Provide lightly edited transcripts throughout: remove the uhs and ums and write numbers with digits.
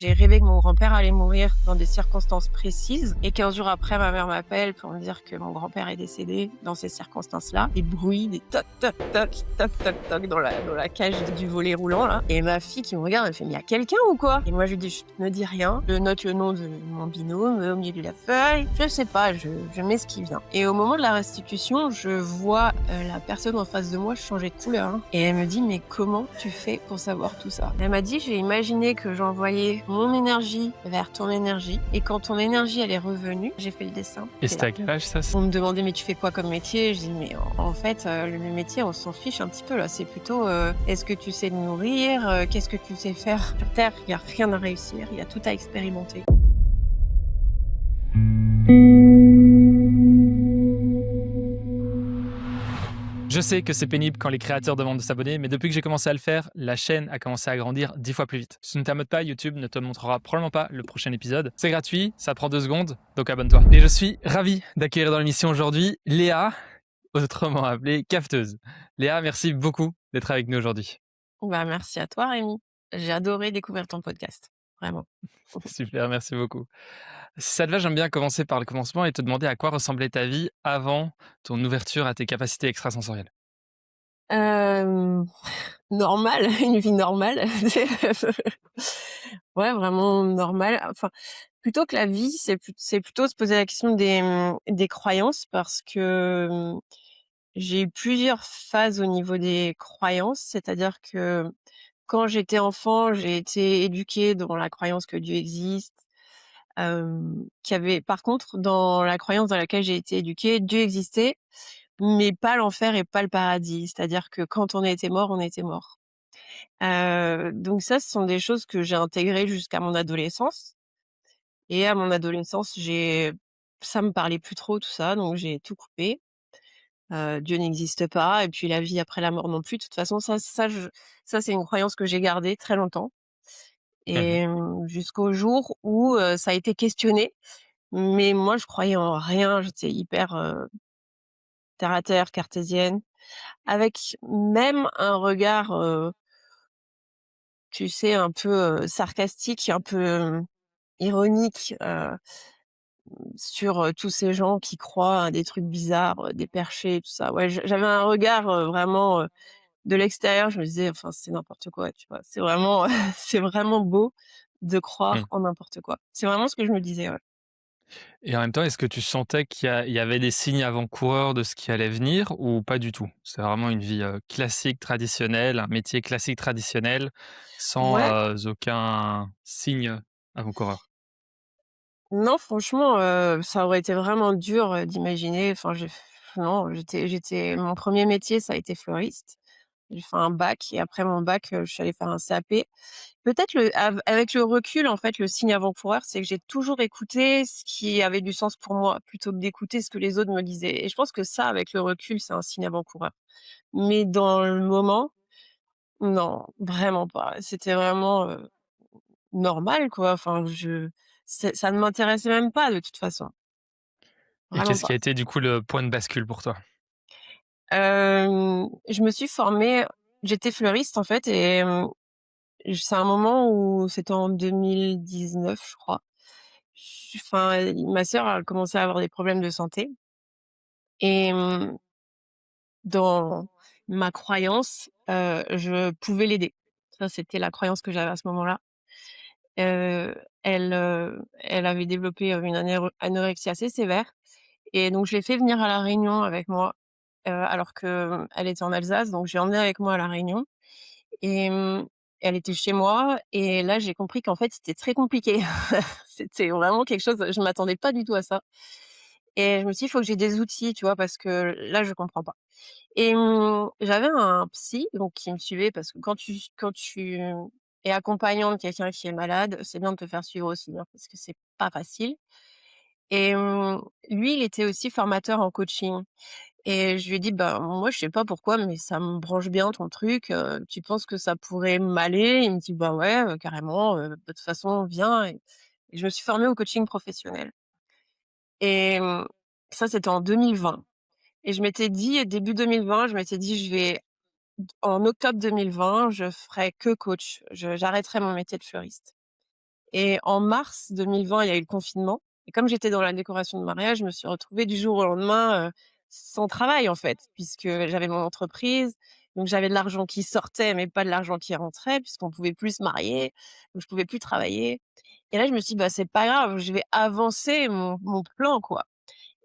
J'ai rêvé que mon grand-père allait mourir dans des circonstances précises et 15 jours après, ma mère m'appelle pour me dire que mon grand-père est décédé dans ces circonstances-là. Des bruits, des toc, toc, toc, toc, toc, toc dans la cage du volet roulant, là. Et ma fille qui me regarde, elle fait, mais il y a quelqu'un ou quoi? Et moi, je lui dis, je ne dis rien. Je note le nom de mon binôme au milieu de la feuille. Je sais pas, je mets ce qui vient. Et au moment de la restitution, je vois la personne en face de moi changer de couleur. Hein. Et elle me dit, mais comment tu fais pour savoir tout ça? Elle m'a dit, j'ai imaginé que j'envoyais mon énergie vers ton énergie. Et quand ton énergie, elle est revenue, j'ai fait le dessin. Et C'est c'était là. à quel âge ça? On me demandait, mais tu fais quoi comme métier? Je dis, mais en fait, le métier, on s'en fiche un petit peu là. C'est plutôt, est-ce que tu sais te nourrir? Qu'est-ce que tu sais faire? Sur Terre, il n'y a rien à réussir, il y a tout à expérimenter. Je sais que c'est pénible quand les créateurs demandent de s'abonner, mais depuis que j'ai commencé à le faire, la chaîne a commencé à grandir 10 fois plus vite. Si tu ne t'abonnes pas, YouTube ne te montrera probablement pas le prochain épisode. C'est gratuit, ça prend 2 secondes, donc abonne-toi. Et je suis ravi d'accueillir dans l'émission aujourd'hui Léa, autrement appelée Cafeteuse. Léa, merci beaucoup d'être avec nous aujourd'hui. Bah, merci à toi, Rémi. J'ai adoré découvrir ton podcast. Vraiment. Super, merci beaucoup. Si ça te va, j'aime bien commencer par le commencement et te demander à quoi ressemblait ta vie avant ton ouverture à tes capacités extrasensorielles. Euh, Normal, une vie normale. Ouais, vraiment normale. Enfin, plutôt que la vie, c'est plutôt se poser la question des croyances parce que j'ai eu plusieurs phases au niveau des croyances. C'est-à-dire que quand j'étais enfant, j'ai été éduquée dans la croyance que Dieu existe. Qu'il y avait, par contre, dans la croyance dans laquelle j'ai été éduquée, Dieu existait, mais pas l'enfer et pas le paradis. C'est-à-dire que quand on était mort, on était mort. Donc ça, ce sont des choses que j'ai intégrées jusqu'à mon adolescence. Et à mon adolescence, ça me parlait plus trop tout ça, donc j'ai tout coupé. Dieu n'existe pas et puis la vie après la mort non plus. De toute façon, ça c'est une croyance que j'ai gardée très longtemps Mhm. et jusqu'au jour où, ça a été questionné. Mais moi, je croyais en rien, j'étais hyper, terre à terre, cartésienne, avec même un regard, tu sais, un peu, sarcastique, un peu, ironique, sur, tous ces gens qui croient à des trucs bizarres, des perchés, tout ça. Ouais, j'avais un regard, vraiment, de l'extérieur, je me disais: «Enfin, c'est n'importe quoi», tu vois? C'est vraiment c'est vraiment beau de croire en n'importe quoi. C'est vraiment ce que je me disais, ouais. Et en même temps, est-ce que tu sentais il y avait des signes avant-coureurs de ce qui allait venir ou pas du tout? C'est vraiment une vie, classique, traditionnelle, un métier classique, traditionnel, sans, Ouais, aucun signe avant-coureur? non, franchement, ça aurait été vraiment dur, d'imaginer, enfin, non, j'étais mon premier métier, ça a été fleuriste. J'ai fait un bac et après mon bac, je suis allée faire un CAP. Peut-être avec le recul, en fait, le signe avant-coureur, c'est que j'ai toujours écouté ce qui avait du sens pour moi, plutôt que d'écouter ce que les autres me disaient et je pense que ça, avec le recul, c'est un signe avant-coureur. Mais dans le moment, non, vraiment pas. C'était vraiment, normal, quoi. Enfin, ça ne m'intéressait même pas de toute façon, Et vraiment qu'est-ce qui pas. a été du coup le point de bascule pour toi? Je me suis formée j'étais fleuriste, en fait et c'est un moment où c'était en 2019, je crois. Enfin, ma sœur, elle commençait à avoir des problèmes de santé et dans ma croyance, je pouvais l'aider. Ça, c'était la croyance que j'avais à ce moment-là. Elle avait développé, une anorexie assez sévère et donc je l'ai fait venir à La Réunion avec moi, alors qu'elle était en Alsace, donc j'ai emmené avec moi à La Réunion et elle était chez moi et là, j'ai compris qu'en fait, c'était très compliqué. C'était vraiment quelque chose je m'attendais pas du tout à ça et je me suis dit: «Il faut que j'ai des outils», tu vois? Parce que là, je comprends pas et j'avais un psy donc qui me suivait parce que quand tu es accompagnant de quelqu'un qui est malade, c'est bien de te faire suivre aussi, hein, parce que c'est pas facile et lui, il était aussi formateur en coaching et je lui ai dit: «Bah, moi, je sais pas pourquoi, mais ça me branche bien ton truc, tu penses que ça pourrait m'aller?» Il me dit: «Bah, ouais, carrément, de toute façon, viens» et je me suis formée au coaching professionnel et ça, c'était en 2020 et je m'étais dit début 2020, je m'étais dit: «Je vais en octobre 2020, je ferai que coach, j'arrêterai mon métier de fleuriste» et en mars 2020, il y a eu le confinement et comme j'étais dans la décoration de mariage, je me suis retrouvée du jour au lendemain, sans travail, en fait, puisque j'avais mon entreprise, donc j'avais de l'argent qui sortait, mais pas de l'argent qui rentrait puisqu'on pouvait plus se marier, donc je pouvais plus travailler et là, je me suis dit: «Bah, c'est pas grave, je vais avancer mon plan, quoi»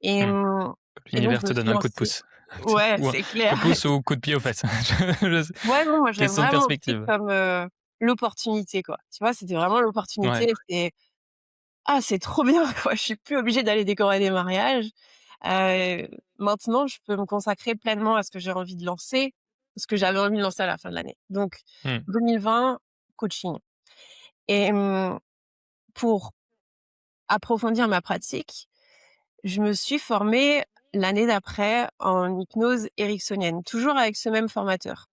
et Mmh. et donc L'univers je me te donne suis un coup de lancée. pouce. Ouais, Ou un c'est coup clair. de pouce ou coup de pied aux fesses. Je Ouais, non, moi, j'ai question de vraiment pris perspective. comme, l'opportunité, quoi. Tu vois? C'était vraiment Ouais. l'opportunité, c'est: «Ah, c'est trop bien, quoi, je suis plus obligée d'aller décorer des mariages. Heu, Maintenant, je peux me consacrer pleinement à ce que j'ai envie de lancer, ce que j'avais envie de lancer à la fin de l'année». Donc Mmh. 2020, coaching et pour approfondir ma pratique, je me suis formée l'année d'après en hypnose ericksonienne, toujours avec ce même formateur,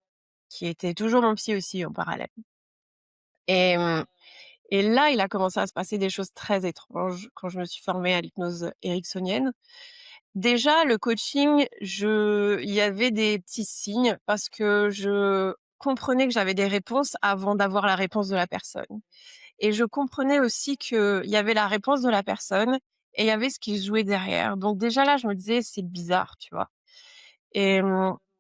qui était toujours mon psy aussi en parallèle et et là, il a commencé à se passer des choses très étranges quand je me suis formée à l'hypnose ericksonienne. Déjà, le coaching, il y avait des petits signes parce que je comprenais que j'avais des réponses avant d'avoir la réponse de la personne et je comprenais aussi qu'il y avait la réponse de la personne et il y avait ce qui se jouait derrière. Donc déjà là, je me disais: «C'est bizarre», tu vois? Et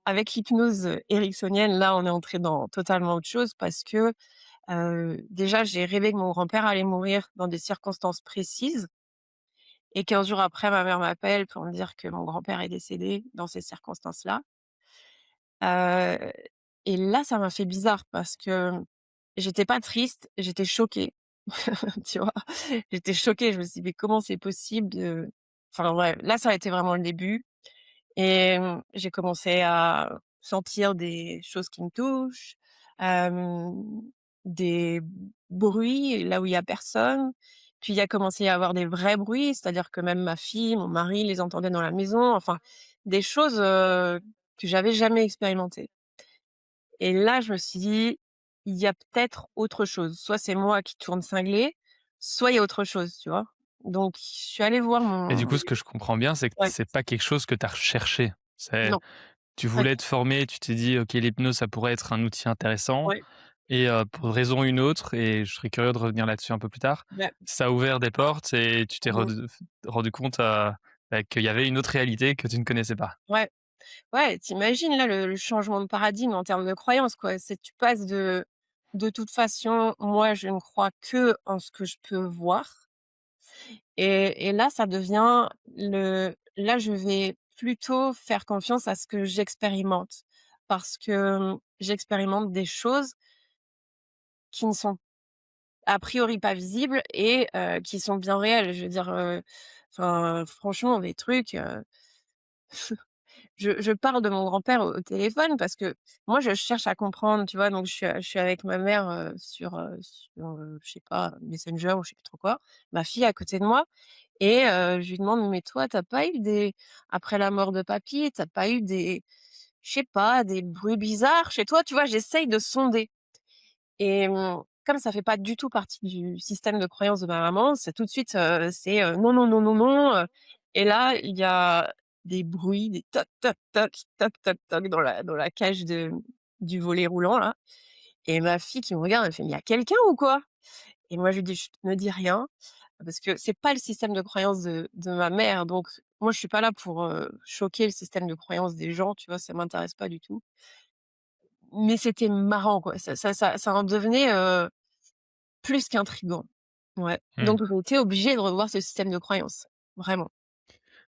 avec l'hypnose ericksonienne, là, on est entré dans totalement autre chose parce que, déjà, j'ai rêvé que mon grand-père allait mourir dans des circonstances précises et 15 jours après, ma mère m'appelle pour me dire que mon grand-père est décédé dans ces circonstances-là. Heu et là, ça m'a fait bizarre parce que j'étais pas triste, j'étais choquée, tu vois? J'étais choquée, je me suis dit: «Mais comment c'est possible de» enfin bref, là, ça a été vraiment le début et j'ai commencé à sentir des choses qui me touchent, hem, des bruits là où il y a personne. Puis il y a commencé à y avoir des vrais bruits, c'est-à-dire que même ma fille, mon mari les entendaient dans la maison, enfin des choses, que j'avais jamais expérimentées et là, je me suis dit: «Il y a peut-être autre chose. Soit c'est moi qui tourne cinglée, soit il y a autre chose», tu vois? Donc je suis allée voir Et du mon coup, ce que je comprends bien, c'est que ouais, c'est pas quelque chose que tu as recherché. C'est non, tu pas voulais du te former, tu t'es dit: «OK, l'hypnose, ça pourrait être un outil intéressant» ouais, et pour une raison ou une autre et je serais curieux de revenir là-dessus un peu plus tard, bah, ça a ouvert des portes et tu t'es mmh rendu compte, bah, qu'il y avait une autre réalité que tu ne connaissais pas. ouais. Ouais, tu là le changement de paradigme en termes de croyances, quoi. C'est tu passes de toute façon, moi je ne crois que en ce que je peux voir et là ça devient le là je vais plutôt faire confiance à ce que j'expérimente. Parce que, j'expérimente des choses qui ne sont a priori pas visibles et qui sont bien réelles. Je veux dire, enfin franchement des trucs, je parle de mon grand-père au téléphone parce que moi, je cherche à comprendre, tu vois? Donc je suis avec ma mère, je sais pas, Messenger ou je sais plus trop quoi. Ma fille à côté de moi et je lui demande: «Mais toi, tu as pas eu des après la mort de papy, tu as pas eu des je sais pas, des bruits bizarres chez toi?» Tu vois? J'essaye de sonder et comme ça fait pas du tout partie du système de croyance de ma maman, c'est tout de suite, c'est, «Non, non, non, non, non», et là, il y a des bruits, des toc, toc, toc, toc, toc, toc dans la cage du volet roulant là et ma fille qui me regarde, elle fait: «Mais il y a quelqu'un ou quoi?» Et moi je lui dis: «Chut, ne dis rien», parce que c'est pas le système de croyance de ma mère, donc moi je suis pas là pour, choquer le système de croyance des gens, tu vois? Ça m'intéresse pas du tout. Mais c'était marrant quoi, ça en devenait, plus qu'intriguant. Ouais. Mmh. Donc j'ai été obligée de revoir ce système de croyance. Vraiment.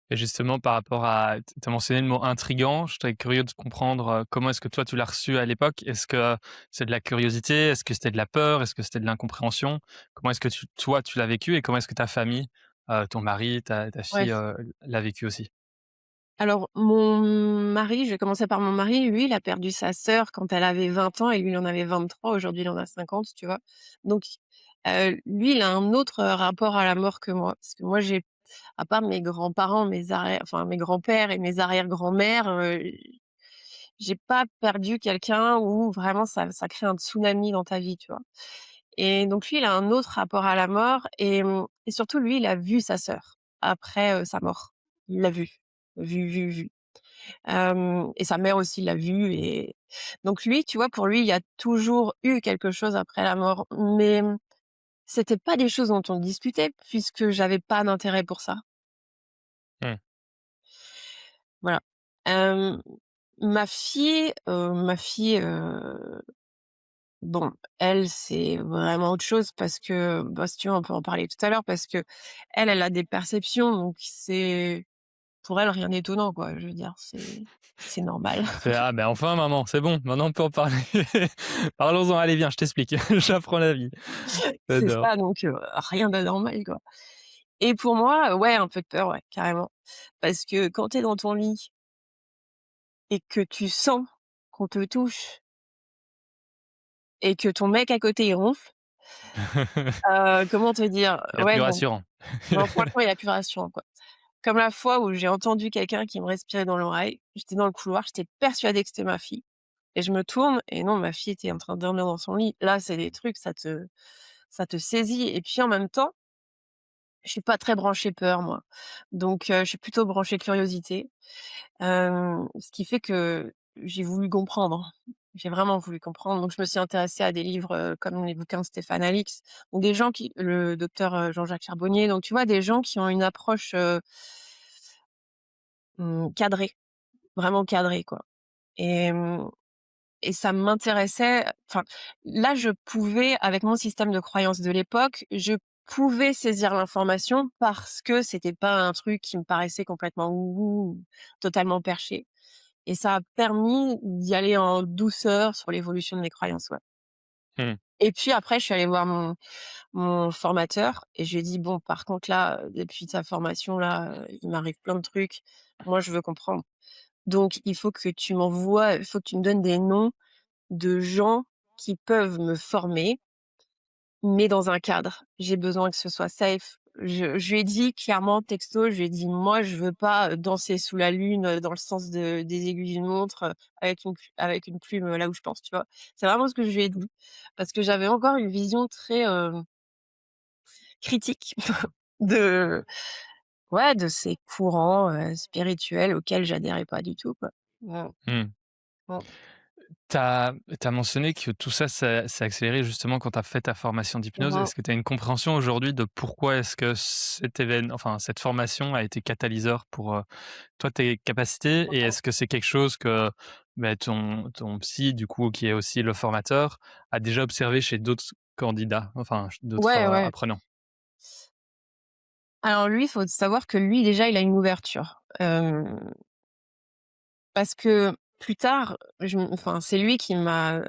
Et justement par rapport à tu as mentionné le mot «intriguant», je serais curieux de comprendre, comment est-ce que toi tu l'as reçu à l'époque? Est-ce que c'est de la curiosité? Est-ce que c'était de la peur? Est-ce que c'était de l'incompréhension? Comment est-ce que toi tu l'as vécu et comment est-ce que ta famille, ton mari, ta Ouais. fille, l'a vécu aussi? Alors mon mari, je vais commencer par mon mari, lui, il a perdu sa sœur quand elle avait 20 ans et lui, il en avait 23. Aujourd'hui, il en a 50, tu vois? Donc lui, il a un autre, rapport à la mort que moi. Parce que moi, j'ai à part mes grands-parents, mes grands-pères et mes arrière-grands-mères, j'ai pas perdu quelqu'un où vraiment ça crée un tsunami dans ta vie, tu vois? Et donc lui, il a un autre rapport à la mort et surtout lui, il a vu sa sœur après, sa mort. Il l'a vue. Vue. Et sa mère aussi l'a vue et donc lui, tu vois, pour lui, il y a toujours eu quelque chose après la mort. Mais c'était pas des choses dont on discutait puisque j'avais pas d'intérêt pour ça. Mmh. Voilà. Hem, ma fille, bon, elle, c'est vraiment autre chose parce que, bah, si tu veux, on peut en parler tout à l'heure parce qu'elle, elle a des perceptions, donc c'est pour elle rien d'étonnant, quoi. Je veux dire, c'est normal. C'est: «Ah ben enfin maman, c'est bon, maintenant on peut en parler. Parlons-en, allez viens, je t'explique, j'apprends la vie». C'est J'adore. ça, donc rien d'anormal, quoi. Et pour moi, ouais, un peu de peur, ouais, carrément. Parce que quand tu es dans ton lit et que tu sens qu'on te touche et que ton mec à côté, il ronfle, comment te dire? Il y a Ouais, plus non, rassurant. non, franchement, il y a plus rassurant, quoi. Comme la fois où j'ai entendu quelqu'un qui me respirait dans l'oreille, j'étais dans le couloir, j'étais persuadée que c'était ma fille et je me tourne et non, ma fille était en train de dormir dans son lit. Là, c'est des trucs, ça te saisit et puis en même temps, je suis pas très branchée peur, moi. Donc je suis plutôt branchée curiosité. Ce qui fait que j'ai voulu comprendre. J'ai vraiment voulu comprendre, donc je me suis intéressée à des livres, comme les bouquins de Stéphane Alix ou des gens qui le docteur, Jean-Jacques Charbonnier, donc tu vois, des gens qui ont une approche, cadrée, vraiment cadrée, quoi et et ça m'intéressait enfin, là, je pouvais, avec mon système de croyances de l'époque, je pouvais saisir l'information parce que c'était pas un truc qui me paraissait complètement ou totalement perché. Et ça a permis d'y aller en douceur sur l'évolution de mes croyances, ouais. Mmh. Et puis après, je suis allée voir mon formateur et je lui ai dit: «Bon, par contre là, depuis ta formation là, il m'arrive plein de trucs. Moi, je veux comprendre. Donc il faut que tu me donnes des noms de gens qui peuvent me former, mais dans un cadre. J'ai besoin que ce soit safe». Je lui ai dit clairement texto, je lui ai dit: «Moi, je veux pas, danser sous la lune, dans le sens des aiguilles d'une montre, avec une plume, là où je pense», tu vois? C'est vraiment ce que je lui ai dit, parce que j'avais encore une vision très, critique de ouais, de ces courants, spirituels auxquels j'adhérais pas du tout, quoi. Mmh. Mmh. Mmh. Tu as mentionné que tout ça, ça s'est accéléré justement quand tu as fait ta formation d'hypnose. Mmh. Est-ce que tu as une compréhension aujourd'hui de pourquoi est-ce que cette formation a été catalyseur pour, toi, tes capacités? Et est-ce que c'est quelque chose que, bah, ton psy, du coup, qui est aussi le formateur, a déjà observé chez d'autres candidats, enfin, d'autres, Ouais, ouais. apprenants? Alors lui, il faut savoir que lui, déjà, il a une ouverture. Parce que plus tard, enfin, c'est lui qui m'a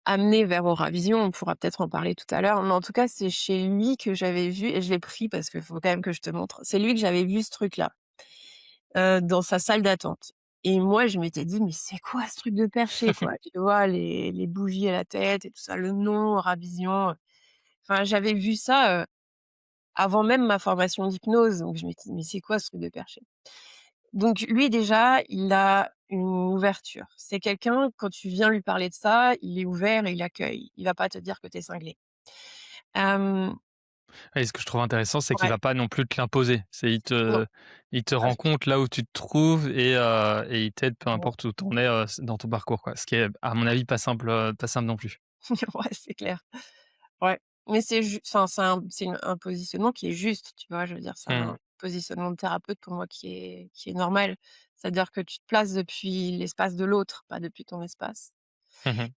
amenée vers Auravision. On pourra peut-être en parler tout à l'heure, mais en tout cas, c'est chez lui que j'avais vu et je l'ai pris parce qu'il faut quand même que je te montre. C'est lui que j'avais vu ce truc-là, dans sa salle d'attente et moi, je m'étais dit: «Mais c'est quoi ce truc de perché, quoi?» Tu vois? Les bougies à la tête et tout ça, le nom Auravision, enfin, j'avais vu ça, avant même ma formation d'hypnose, donc je m'étais dit: «Mais c'est quoi ce truc de perché?» Donc lui déjà, il a une ouverture. C'est quelqu'un, quand tu viens lui parler de ça, il est ouvert et il accueille. Il va pas te dire que tu es cinglé. Hem, Et ce que je trouve intéressant, c'est qu'il ouais, va pas non plus te l'imposer. C'est non, il te pas rend du tout. compte là où tu te trouves et il t'aide peu importe où tu en es, dans ton parcours, quoi. Ce qui est, à mon avis, pas simple non plus. Ouais, c'est clair. Ouais, mais enfin, c'est un positionnement qui est juste, tu vois? Je veux dire, c'est Mmh. un positionnement de thérapeute pour moi qui est normal. C'est-à-dire que tu te places depuis l'espace de l'autre, pas depuis ton espace. Mmh mh.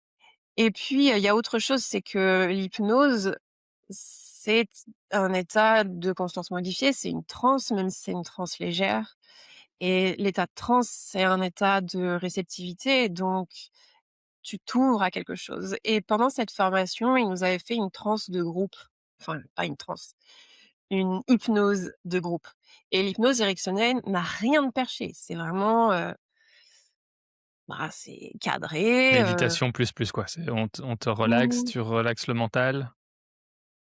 Et puis, il y a autre chose, c'est que l'hypnose, c'est un état de conscience modifiée, c'est une transe, même si c'est une transe légère et l'état de transe, c'est un état de réceptivité, donc tu t'ouvres à quelque chose et pendant cette formation, ils nous avaient fait une transe de groupe, enfin, pas une transe, une hypnose de groupe et l'hypnose ericksonienne n'a rien de perché. C'est vraiment, bah, c'est cadré, Méditation plus, plus, quoi. C'est on te relaxe, mmh tu relaxes le mental.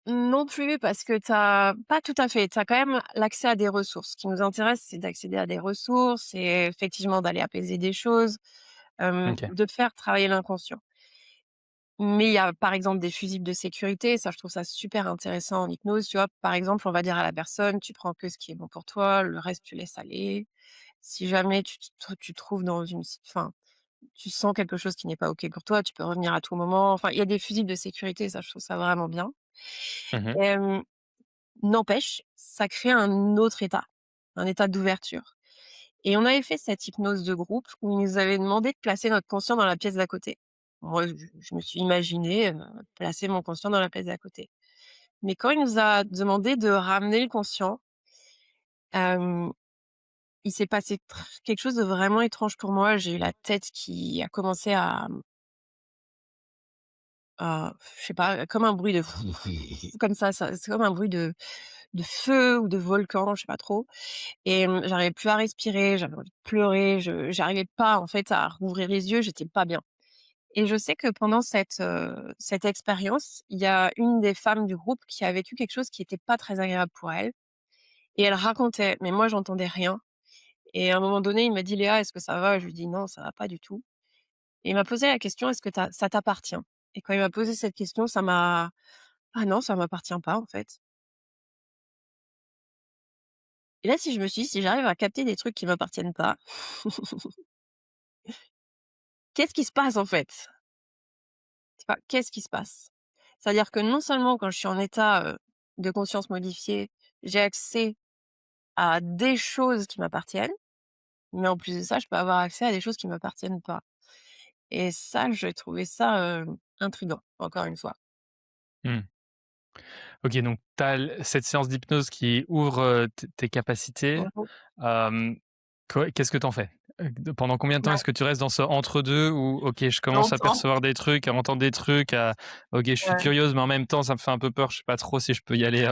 Non plus, parce que t'as pas tout à fait. Tu as quand même l'accès à des ressources. Ce qui nous intéresse, c'est d'accéder à des ressources et effectivement d'aller apaiser des choses, OK. de faire travailler l'inconscient. Mais il y a, par exemple, des fusibles de sécurité. Ça, je trouve ça super intéressant en hypnose, tu vois? Par exemple, on va dire à la personne: «Tu prends que ce qui est bon pour toi, le reste, tu laisses aller. Si jamais tu te trouves dans enfin, tu sens quelque chose qui n'est pas OK pour toi, tu peux revenir à tout moment». Enfin, il y a des fusibles de sécurité, ça, je trouve ça vraiment bien. Mmh. Hem, N'empêche, ça crée un état d'ouverture et on avait fait cette hypnose de groupe où il nous avait demandé de placer notre conscient dans la pièce d'à côté. Moi, je me suis imaginé, placer mon conscient dans la pièce d'à côté. Mais quand il nous a demandé de ramener le conscient, hem, il s'est passé quelque chose de vraiment étrange pour moi. J'ai eu la tête qui a commencé à je sais pas, comme un bruit de comme ça c'est comme un bruit de feu ou de volcan, je sais pas trop et j'arrivais plus à respirer, j'avais envie de pleurer, je j'arrivais pas en fait à rouvrir les yeux, j'étais pas bien et je sais que pendant cette expérience, il y a une des femmes du groupe qui a vécu quelque chose qui était pas très agréable pour elle et elle racontait, mais moi j'entendais rien et à un moment donné, il m'a dit: «Léa, est-ce que ça va?» Je lui dis: «Non, ça va pas du tout» et il m'a posé la question: «Est-ce que ça t'appartient?» Et quand il m'a posé cette question, ça m'a ah non, ça m'appartient pas en fait. Et là, si je me suis dit: «Si j'arrive à capter des trucs qui m'appartiennent pas, qu'est-ce qui se passe en fait?» Tu vois? Qu'est-ce qui se passe? C'est-à-dire que non seulement quand je suis en état, de conscience modifié, j'ai accès à des choses qui m'appartiennent, mais en plus de ça, je peux avoir accès à des choses qui m'appartiennent pas. Et ça, j'ai trouvé ça, intriguant, encore une fois. Mmh. OK, donc tu as cette séance d'hypnose qui ouvre, tes capacités. Mmh mh. Hem, qu'est-ce que tu en fais? Pendant combien de temps Ouais, est-ce que tu restes dans ce entre-deux où OK, je commence à longtemps. percevoir des trucs, à entendre des trucs, à OK, je suis Ouais. curieuse, mais en même temps, ça me fait un peu peur, je sais pas trop si je peux y aller,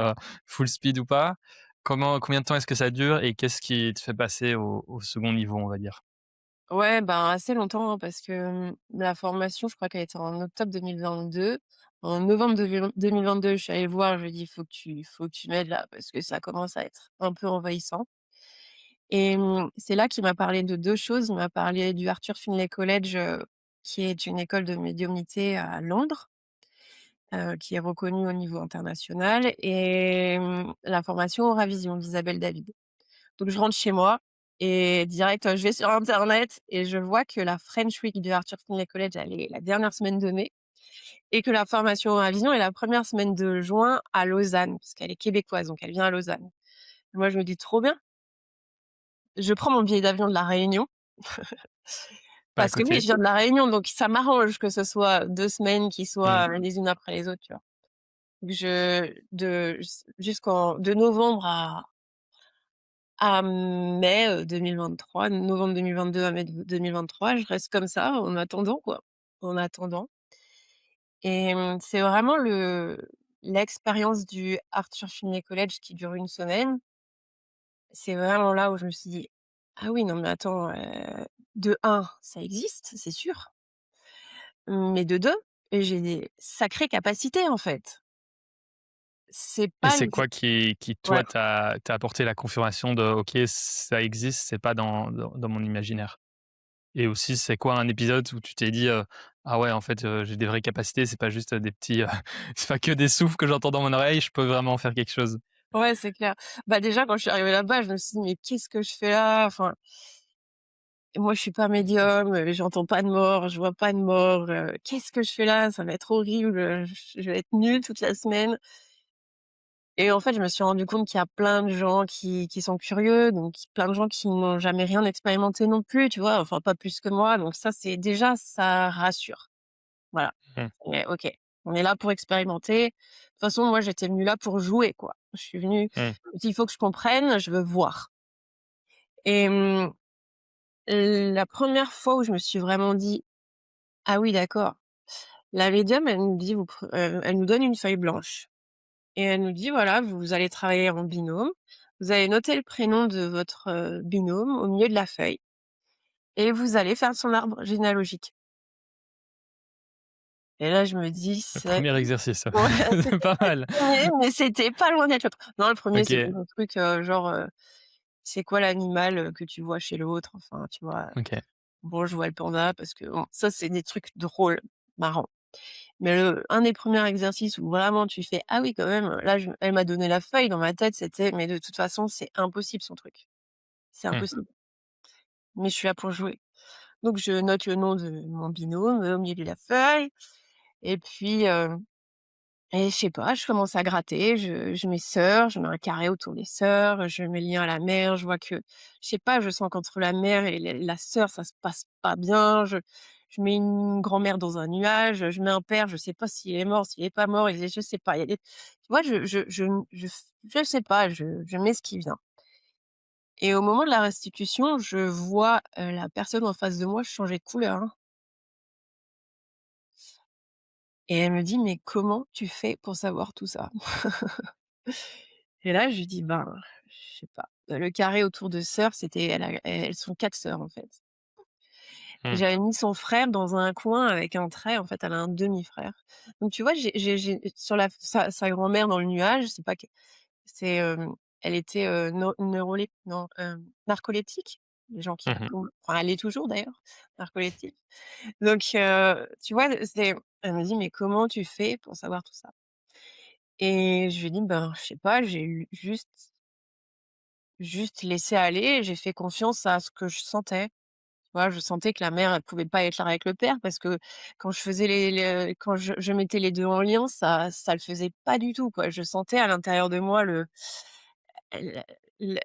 full speed ou pas. Combien de temps est-ce que ça dure et qu'est-ce qui te fait passer au second niveau, on va dire? Ouais, ben, assez longtemps, hein, parce que, la formation, je crois qu'elle était en octobre 2022. En novembre 2022, je suis allée le voir, je lui ai dit: faut que tu m'aides là, parce que ça commence à être un peu envahissant» et c'est là qu'il m'a parlé de 2 choses. Il m'a parlé du Arthur Findlay College, qui est une école de médiumnité à Londres, qui est reconnue au niveau international et la formation Aura Vision d'Isabelle David. Donc je rentre chez moi et direct, je vais sur internet et je vois que la French Week de Arthur Findlay College, elle est la dernière semaine de mai et que la formation à Vision est la première semaine de juin à Lausanne, parce qu'elle est québécoise, donc elle vient à Lausanne. Moi, je me dis: «Trop bien». Je prends mon billet d'avion de La Réunion, Pas à parce que oui, côté. je viens de La Réunion, donc ça m'arrange que ce soit 2 semaines qui Mmh. soient, les unes après les autres, tu vois? Donc je de jusqu'en de novembre à mai, 2023, novembre 2022 à mai 2023, je reste comme ça en attendant quoi, en attendant et c'est vraiment l'expérience du Arthur Findlay College qui dure une semaine. C'est vraiment là où je me suis dit: «Ah oui, non mais attends, de un ça existe, c'est sûr, mais de 2 j'ai des sacrées capacités en fait». C'est Et pas c'est une quoi qui ouais. toi t'a apporté la confirmation de: «OK, ça existe, c'est pas dans mon imaginaire»? Et aussi, c'est quoi un épisode où tu t'es dit, «Ah ouais, en fait, j'ai des vraies capacités, c'est pas juste, des petits, c'est pas que des souffles que j'entends dans mon oreille, je peux vraiment faire quelque chose»? Ouais, c'est clair. Bah, déjà quand je suis arrivée là-bas, je me suis dit: «Mais qu'est-ce que je fais là?» Enfin, moi je suis pas médium, j'entends pas de mort, je vois pas de mort, qu'est-ce que je fais là? Ça va être horrible, je vais être nulle toute la semaine et en fait, je me suis rendue compte qu'il y a plein de gens qui sont curieux, donc plein de gens qui n'ont jamais rien expérimenté non plus, tu vois? Enfin, pas plus que moi, donc ça, c'est déjà ça rassure. Voilà, Mmh, et OK, on est là pour expérimenter. De toute façon, moi, j'étais venue là pour jouer, quoi. Je suis venue, mmh. il faut que je comprenne, je veux voir et la première fois où je me suis vraiment dit: «Ah oui, d'accord». La médium, elle nous dit: elle nous donne une feuille blanche et elle nous dit: «Voilà, vous allez travailler en binôme. Vous allez noter le prénom de votre, binôme au milieu de la feuille et vous allez faire son arbre généalogique» et là, je me dis: Le «C'est» 1er exercice, ouais, c'est pas c'était mal. le 1er, mais c'était pas loin d'être l'autre. Non, le 1er, c'était OK, un truc, genre, c'est quoi l'animal, que tu vois chez l'autre? Enfin, tu vois? OK. Bon, je vois le panda parce que bon, ça, c'est des trucs drôles, marrants. Mais un des premiers exercices où vraiment tu fais: «Ah oui, quand même», là, elle m'a donné la feuille, dans ma tête, c'était: «Mais de toute façon, c'est impossible son truc. C'est Mmh. impossible. Mais je suis là pour jouer». Donc je note le nom de mon binôme, au milieu de la feuille et puis, et je sais pas, je commence à gratter, je mets sœur, je mets un carré autour des sœurs, je mets le lien à la mère, je vois que je sais pas, je sens qu'entre la mère et la sœur, ça se passe pas bien, je mets une grand-mère dans un nuage, je mets un père, je sais pas s'il est mort, s'il est pas mort, et je sais pas, il y a des tu vois, je sais pas, je mets ce qui vient, et au moment de la restitution, je vois, la personne en face de moi changer de couleur, hein, et elle me dit: «Mais comment tu fais pour savoir tout ça?» Et là, je lui dis: «Ben, je sais pas». Le carré autour de sœurs, c'était elles sont 4 sœurs, en fait. Et Mmh. j'avais mis son frère dans un coin avec un trait, en fait, elle a un demi-frère. Donc tu vois, j'ai sur sa grand-mère dans le nuage, c'est pas que c'est, elle était, non, narcoleptique? Les gens qui Mmh. enfin, elle l'est toujours d'ailleurs, narcoleptique. Donc tu vois, c'est elle me dit: «Mais comment tu fais pour savoir tout ça?» Et je lui ai dit: «Ben, je sais pas, j'ai eu juste laissé aller, j'ai fait confiance à ce que je sentais. Tu vois? Je sentais que la mère, elle pouvait pas être là avec le père parce que quand je faisais quand je mettais les 2 en lien, ça le faisait pas du tout, quoi. Je sentais à l'intérieur de moi l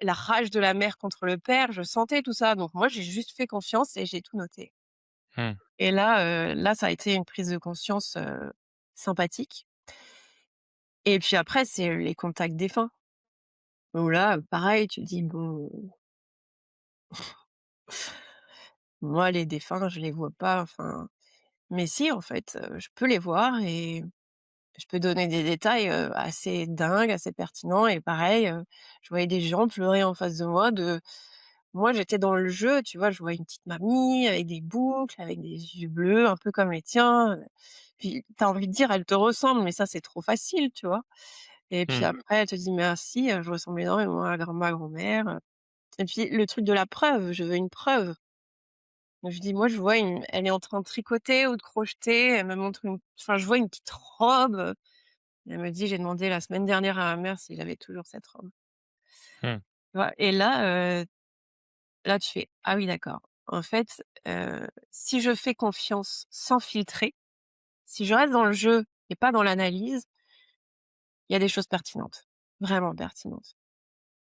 la rage de la mère contre le père, je sentais tout ça. Donc moi, j'ai juste fait confiance et j'ai tout noté. Mmh. Et là, ça a été une prise de conscience, sympathique. Et puis après, c'est les contacts défunts, où là, pareil, tu te dis: «Bon, moi, les défunts, je les vois pas, enfin, mais si, en fait, je peux les voir et je peux donner des détails, assez dingues, assez pertinents, et pareil, je voyais des gens pleurer en face de moi de moi, j'étais dans le jeu, tu vois? Je vois une petite mamie avec des boucles, avec des yeux bleus, un peu comme les tiens, puis tu as envie de dire: «Elle te ressemble», mais ça, c'est trop facile, tu vois? Et puis Mmh. après, elle te dit: «Merci, je ressemble énormément à ma grand-mère», et puis le truc de la preuve, je veux une preuve. Je dis: «Moi, je vois elle est en train de tricoter ou de crocheter», elle me montre enfin, je vois une petite robe, elle me dit: «J'ai demandé la semaine dernière à ma mère si j'avais toujours cette robe». Mmh. Tu vois? Et là, tu fais: «Ah oui, d'accord». En fait, si je fais confiance sans filtrer, si je reste dans le jeu et pas dans l'analyse, il y a des choses pertinentes, vraiment pertinentes.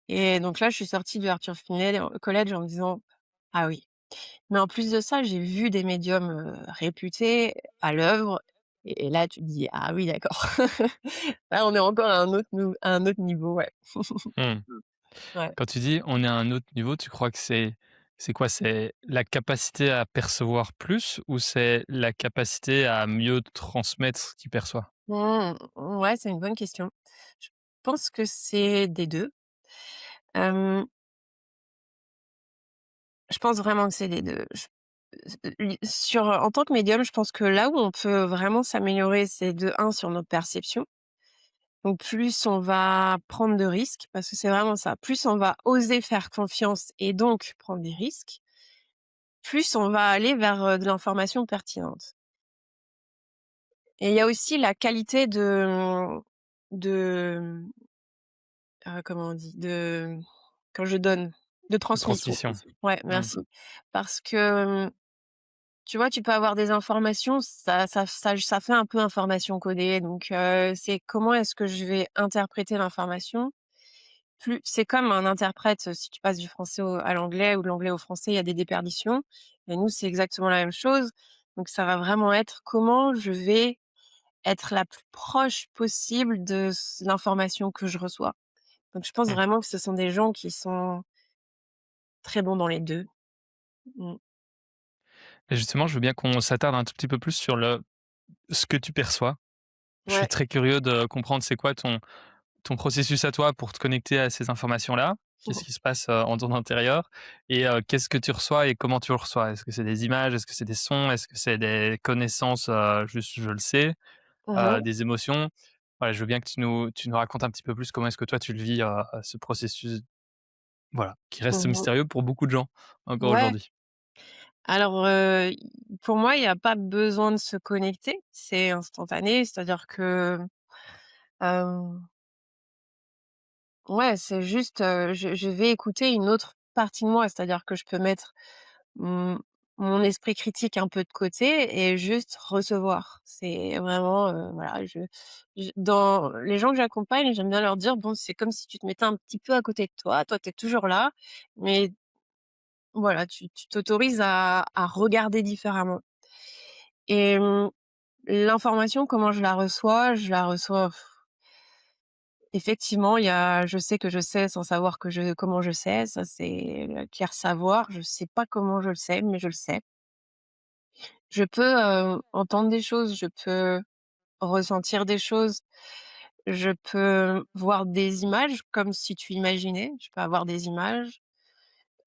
Et donc là, je suis sortie de Arthur Finet au collège en me disant: «Ah oui». Mais en plus de ça, j'ai vu des médiums, réputés à l'œuvre, et là, tu te dis: «Ah oui, d'accord». Là, on est encore à un autre niveau, ouais. Mmh. Ouais. Quand tu dis: «On est à un autre niveau», tu crois que c'est quoi? C'est la capacité à percevoir plus ou c'est la capacité à mieux transmettre ce qu'il perçoit? Mmh, ouais, c'est une bonne question. Je pense que c'est des 2. Hem, je pense vraiment que c'est des 2. En tant que médium, je pense que là où on peut vraiment s'améliorer, c'est de un sur notre perception. Donc plus on va prendre de risques, parce que c'est vraiment ça, plus on va oser faire confiance et donc prendre des risques, plus on va aller vers, de l'information pertinente. Et il y a aussi la qualité de, comment on dit? Quand je donne, de De transmission. transmission. Ouais, Mmh. merci. Parce que, tu vois, tu peux avoir des informations, ça fait un peu information codée, donc c'est comment est-ce que je vais interpréter l'information? Plus c'est comme un interprète, si tu passes du français à l'anglais ou de l'anglais au français, il y a des déperditions, et nous, c'est exactement la même chose. Donc ça va vraiment être comment je vais être la plus proche possible de l'information que je reçois. Donc je pense Mmh. vraiment que ce sont des gens qui sont très bons dans les 2. Mmh. Et justement, je veux bien qu'on s'attarde un tout petit peu plus sur ce que tu perçois. Je suis Ouais. très curieux de comprendre c'est quoi ton processus à toi pour te connecter à ces informations-là. Qu'est-ce qui se passe, en ton intérieur et qu'est-ce que tu reçois et comment tu le reçois? Est-ce que c'est des images? Est-ce que c'est des sons? Est-ce que c'est des connaissances, juste je le sais? Mmh mh. Des émotions? Voilà, je veux bien que tu nous racontes un petit peu plus comment est-ce que toi tu le vis, ce processus, voilà, qui reste Mmh. mystérieux pour beaucoup de gens encore Ouais. aujourd'hui. Alors, pour moi, il y a pas besoin de se connecter, c'est instantané. C'est-à-dire que, hem, ouais, c'est juste, je vais écouter une autre partie de moi. C'est-à-dire que je peux mettre, mmh mon esprit critique un peu de côté et juste recevoir. C'est vraiment, voilà, je dans les gens que j'accompagne, j'aime bien leur dire: «Bon, c'est comme si tu te mettais un petit peu à côté de toi. Toi, tu es toujours là, mais voilà, tu t'autorises à regarder différemment». Et l'information, comment je la reçois? Je la reçois effectivement, il y a je sais que je sais sans savoir que je comment je sais, ça c'est l'acquérir savoir. Je sais pas comment je le sais, mais je le sais. Je peux, entendre des choses, je peux ressentir des choses, je peux voir des images comme si tu imaginais, je peux avoir des images,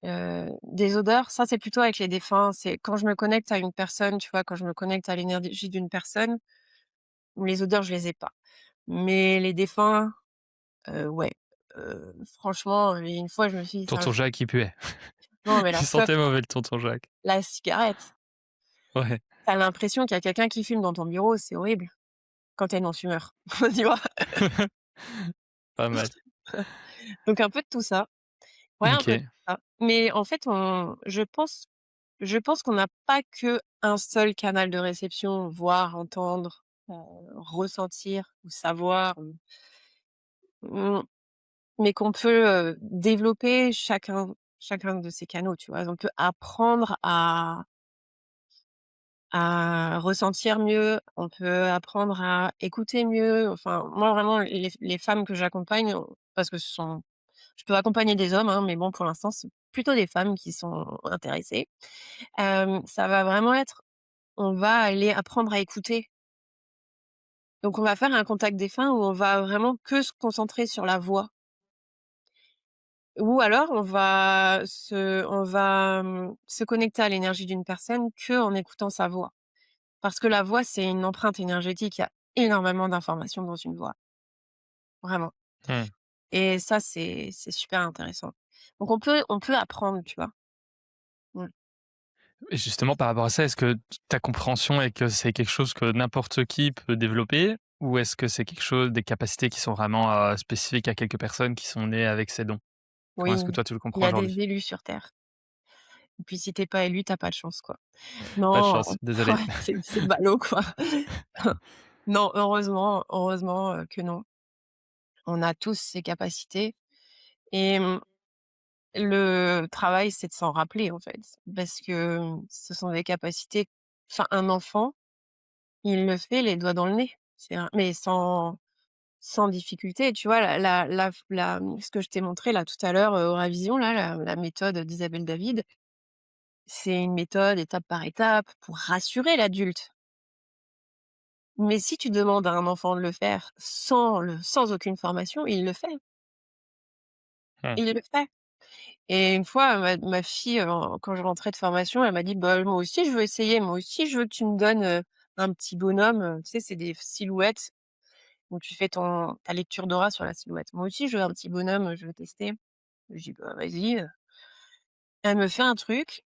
des odeurs. Ça, c'est plutôt avec les défunts, c'est quand je me connecte à une personne, tu vois? Quand je me connecte à l'énergie d'une personne, les odeurs, je les ai pas. Mais les défunts, ouais, franchement, une fois, je me suis dit: «Tiens, Tonton je» Jacques, il puait. non, mais la Il clope, sentait mauvais le tonton Jacques. la cigarette, Ouais, tu as l'impression qu'il y a quelqu'un qui fume dans ton bureau, c'est horrible quand tu es non-fumeur, tu vois? pas mal. Donc un peu de tout ça. Ouais, un peu de OK. tout ça. Mais en fait, je pense qu'on n'a pas qu'un seul canal de réception, voir, entendre, ressentir ou savoir, mmh, mais qu'on peut, développer chacun de ces canaux, tu vois? On peut apprendre à ressentir mieux, on peut apprendre à écouter mieux. Enfin, moi vraiment les femmes que j'accompagne, parce que ce sont je peux accompagner des hommes, hein, mais bon pour l'instant c'est plutôt des femmes qui sont intéressées. Ça va vraiment être on va aller apprendre à écouter. Donc on va faire un contact défunt où on va vraiment que se concentrer sur la voix. Ou alors on va se connecter à l'énergie d'une personne qu'en écoutant sa voix. Parce que la voix, c'est une empreinte énergétique. Il y a énormément d'informations dans une voix, vraiment. Mmh. Et ça, c'est super intéressant. Donc on peut apprendre, tu vois? Mmh. Et justement, par rapport à ça, est-ce que ta compréhension est que c'est quelque chose que n'importe qui peut développer? Ou est-ce que c'est quelque chose des capacités qui sont vraiment, spécifiques à quelques personnes qui sont nées avec ces dons? Comment Oui, est-ce que toi tu le il y comprends a aujourd'hui? des élus sur terre. Et puis si tu es pas élu, tu as pas de chance, quoi. Pas de Non, chance, désolé. ouais, c'est ballot, quoi. Non, heureusement, que non. On a tous ces capacités et le travail, c'est de s'en rappeler, en fait. Parce que, ce sont des capacités enfin, un enfant, il le fait les doigts dans le nez. C'est un mais sans difficulté, tu vois? Ce que je t'ai montré là tout à l'heure, Euravision là, la méthode d'Isabelle David, c'est une méthode étape par étape pour rassurer l'adulte. Mais si tu demandes à un enfant de le faire sans aucune formation, il le fait, Mmh. il le fait. Et une fois, ma fille, quand je rentrais de formation, elle m'a dit: «Bah, moi aussi je veux essayer, moi aussi je veux que tu me donnes, un petit bonhomme», tu sais, c'est des silhouettes où tu fais ton ta lecture d'aura sur la silhouette. «Moi aussi je veux un petit bonhomme, je veux tester». Je dis: «Bah, vas-y». Elle me fait un truc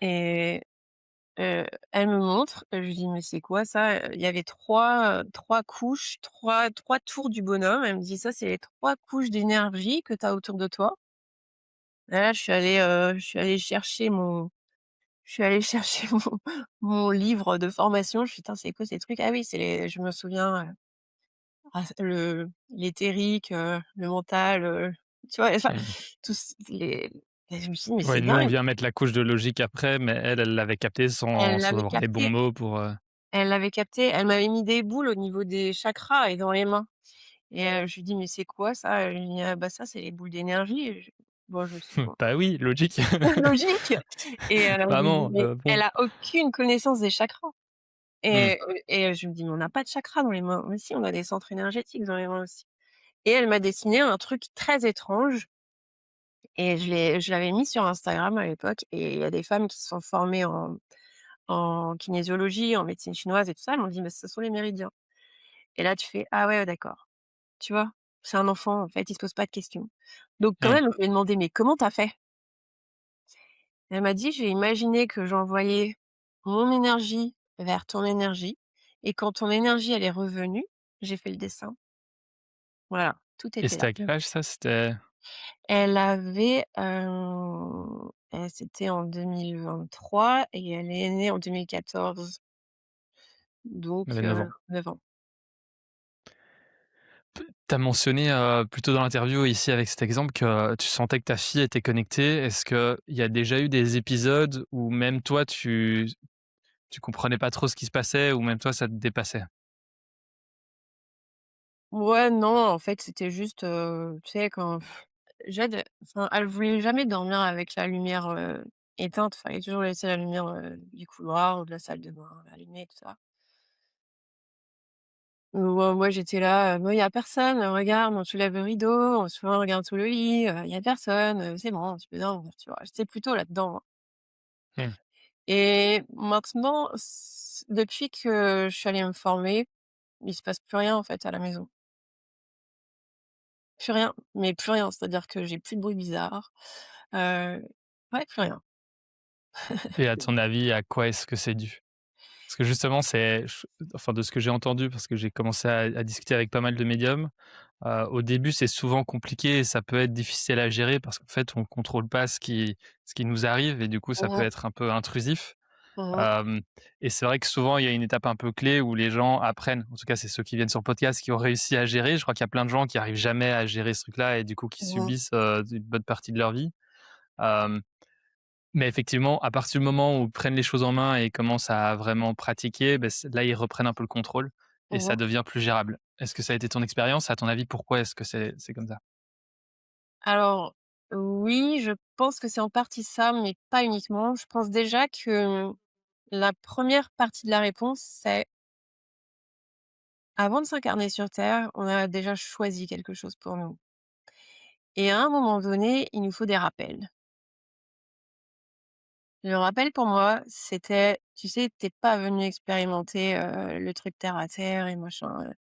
et elle me montre, je lui dis: «Mais c'est quoi ça?» Il y avait 3 couches, trois tours du bonhomme. Elle me dit: «Ça, c'est les 3 couches d'énergie que tu as autour de toi». Et là, je suis allée chercher mon livre de formation. Je fais: «Putain, c'est quoi ces trucs?» «Ah oui, c'est les» je me souviens, l'éthérique, le mental, tu vois? Enfin, Mmh. tous les et je me suis dit: «Mais Ouais, c'est nous, on dingue!» vient mettre la couche de logique après, mais elle, elle l'avait capté sans Elle sans l'avait avoir les bons capté, mots pour, elle l'avait capté. Elle m'avait mis des boules au niveau des chakras et dans les mains et je lui dis: «Mais c'est quoi ça?» Elle me dit: «Ah bah ça, c'est les boules d'énergie» et je me suis dit: «Bon, bah oui, logique. logique» et je lui dis: Maman, «Mais elle bon. a aucune connaissance des chakras» Mmh. et je me dis: «Mais on n'a pas de chakras dans les mains». «Mais si, on a des centres énergétiques dans les mains aussi» et elle m'a dessiné un truc très étrange et je l'avais mis sur Instagram à l'époque et il y a des femmes qui se sont formées en kinésiologie, en médecine chinoise et tout ça, elles m'ont dit: «Mais ce sont les méridiens» et là tu fais: «Ah ouais, d'accord». Tu vois? C'est un enfant, en fait, il se pose pas de questions. Donc quand Mmh. même, je lui ai demandé: «Mais comment tu as fait?» Elle m'a dit: «J'ai imaginé que j'envoyais mon énergie vers ton énergie et quand ton énergie, elle est revenue, j'ai fait le dessin». Voilà, tout Et était c'était là. à quel âge ça? C'était C'était en 2023 et elle est née en 2014, Elle donc avait 9 ans. 9 ans. Tu as mentionné, plus tôt dans l'interview ici avec cet exemple que tu sentais que ta fille était connectée. Est-ce qu'il y a déjà eu des épisodes où même toi tu comprenais pas trop ce qui se passait ou même toi ça te dépassait? Ouais, non, en fait, c'était juste, tu sais, quand Jade, enfin, elle voulait jamais dormir avec la lumière, éteinte. Fallait toujours laisser la lumière, du couloir ou de la salle de bain allumée, tout ça. Moi, j'étais là: «Bon, il y a personne, regarde, on soulève le rideau, on regarde sous le lit, il y a personne, c'est bon, tu peux dormir», tu vois? J'étais plutôt là-dedans, moi. Mmh. Et maintenant, depuis que je suis allée me former, il se passe plus rien, en fait, à la maison. Plus rien, mais plus rien. C'est-à-dire que j'ai plus de bruit bizarre, heu, ouais, plus rien. Et à ton avis, à quoi est-ce que c'est dû? Parce que justement, c'est ch enfin, de ce que j'ai entendu, parce que j'ai commencé à discuter avec pas mal de médiums, au début, c'est souvent compliqué et ça peut être difficile à gérer parce qu'en fait, on contrôle pas ce qui nous arrive et du coup, ça peut Mmh. être un peu intrusif. Mmh. Hem Et c'est vrai que souvent, il y a une étape un peu clé où les gens apprennent, en tout cas, c'est ceux qui viennent sur le podcast qui ont réussi à gérer. Je crois qu'il y a plein de gens qui arrivent jamais à gérer ce truc-là et du coup, qui Mmh. subissent, une bonne partie de leur vie. Hem Mais effectivement, à partir du moment où ils prennent les choses en main et commencent à vraiment pratiquer, beh, c là, ils reprennent un peu le contrôle et ça Mmh. devient plus gérable. Est-ce que ça a été ton expérience? À ton avis, pourquoi est-ce que c'est comme ça? Alors, oui, je pense que c'est en partie ça, mais pas uniquement. Je pense déjà que la première partie de la réponse, c'est avant de s'incarner sur terre, on a déjà choisi quelque chose pour nous et à un moment donné, il nous faut des rappels. Le rappel pour moi, c'était, tu sais, tu pas venu expérimenter, le truc terre à terre et machin,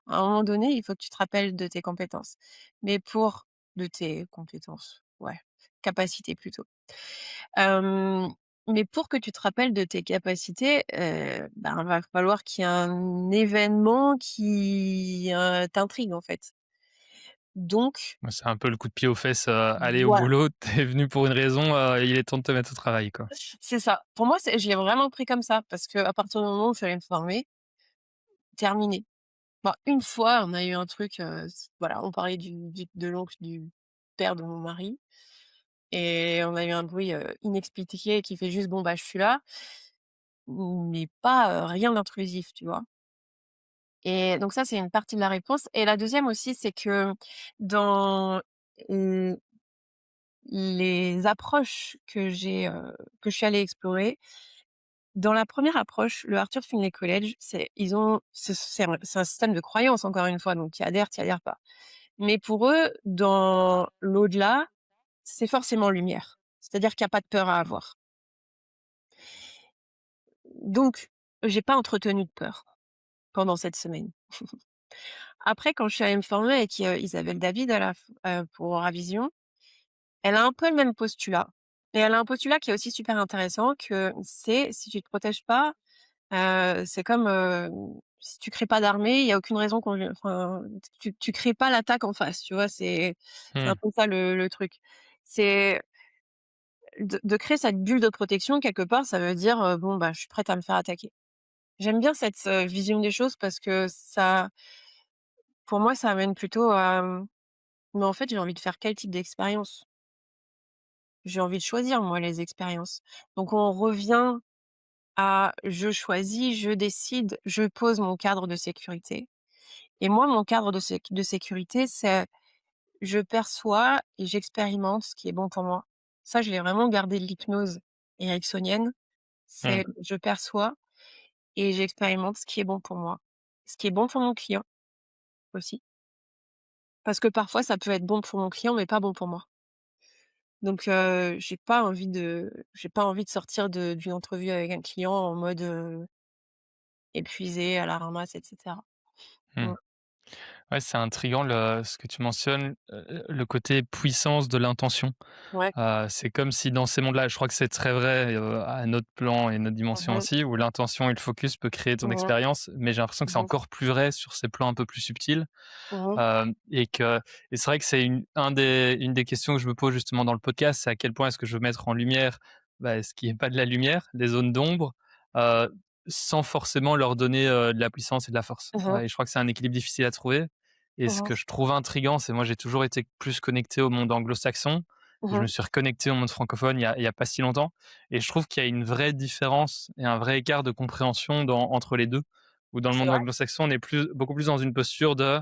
à un moment donné, il faut que tu te rappelles de tes compétences. Mais pour De tes compétences, ouais, capacités plutôt. Hem, mais pour que tu te rappelles de tes capacités, ben, va falloir qu'il y ait un événement qui, t'intrigue, en fait. Donc Ouais, c'est un peu le coup de pied aux fesses, «Allez au voilà, boulot, tu es venu pour une raison, il est temps de te mettre au travail», quoi. c'est ça. Pour moi, je l'ai vraiment pris comme ça parce qu'à partir du moment où je suis allée me former, terminé. Bah, une fois, on a eu un truc, voilà, on parlait de l'oncle du père de mon mari et on a eu un bruit, inexpliqué qui fait juste: «Bon, bah, je suis là», mais pas, rien d'intrusif, tu vois? Et donc ça, c'est une partie de la réponse et la deuxième aussi, c'est que dans, mmh, les approches que je suis allée explorer, dans la première approche, le Arthur Findlay College, c'est un système de croyance encore une fois, donc tu y adhères pas. Mais pour eux, dans l'au-delà, c'est forcément lumière. C'est-à-dire qu'il y a pas de peur à avoir. Donc, j'ai pas entretenu de peur pendant cette semaine. Après, quand je suis allée me former avec, Isabelle David pour Auravision, elle a un peu le même postulat et elle a un postulat qui est aussi super intéressant que c'est si tu te protèges pas, c'est comme, si tu crées pas d'armée, il y a aucune raison enfin, tu crées pas l'attaque en face, tu vois? C'est un Mmh. peu ça le truc. C'est de créer cette bulle de protection quelque part, ça veut dire, bon, bah, je suis prête à me faire attaquer. J'aime bien cette, vision des choses parce que ça pour moi, ça amène plutôt à, mais en fait, j'ai envie de faire quel type d'expérience? J'ai envie de choisir moi les expériences. Donc on revient à je choisis, je décide, je pose mon cadre de sécurité et moi mon cadre de sécurité, c'est je perçois et j'expérimente ce qui est bon pour moi. Ça, je l'ai vraiment gardé de l'hypnose ericksonienne, Mmh. c'est je perçois et j'expérimente ce qui est bon pour moi. Ce qui est bon pour mon client aussi, parce que parfois ça peut être bon pour mon client, mais pas bon pour moi. Donc j'ai pas envie de sortir d'une entrevue avec un client en mode, épuisé, à la ramasse et cetera. Mmh. Mmh. Ouais, c'est intriguant ce que tu mentionnes, le côté puissance de l'intention. Ouais. C'est comme si dans ces mondes-là, je crois que c'est très vrai, à notre plan et notre dimension Mmh mh. aussi, où l'intention et le focus peut créer ton Mmh mh. expérience, mais j'ai l'impression que c'est Mmh mh. encore plus vrai sur ces plans un peu plus subtils. Mmh. Et c'est vrai que c'est une des questions que je me pose justement dans le podcast, c'est à quel point est-ce que je veux mettre en lumière, ce qui est pas de la lumière, les zones d'ombre, heu, sans forcément leur donner, de la puissance et de la force. Mmh. Et je crois que c'est un équilibre difficile à trouver et ce Mmh. que je trouve intriguant, c'est moi j'ai toujours été plus connecté au monde anglo-saxon et je me Mmh. suis reconnecté au monde francophone il y a pas si longtemps et je trouve qu'il y a une vraie différence et un vrai écart de compréhension entre les 2. Où dans le C'est monde vrai. anglo-saxon, on est beaucoup plus dans une posture de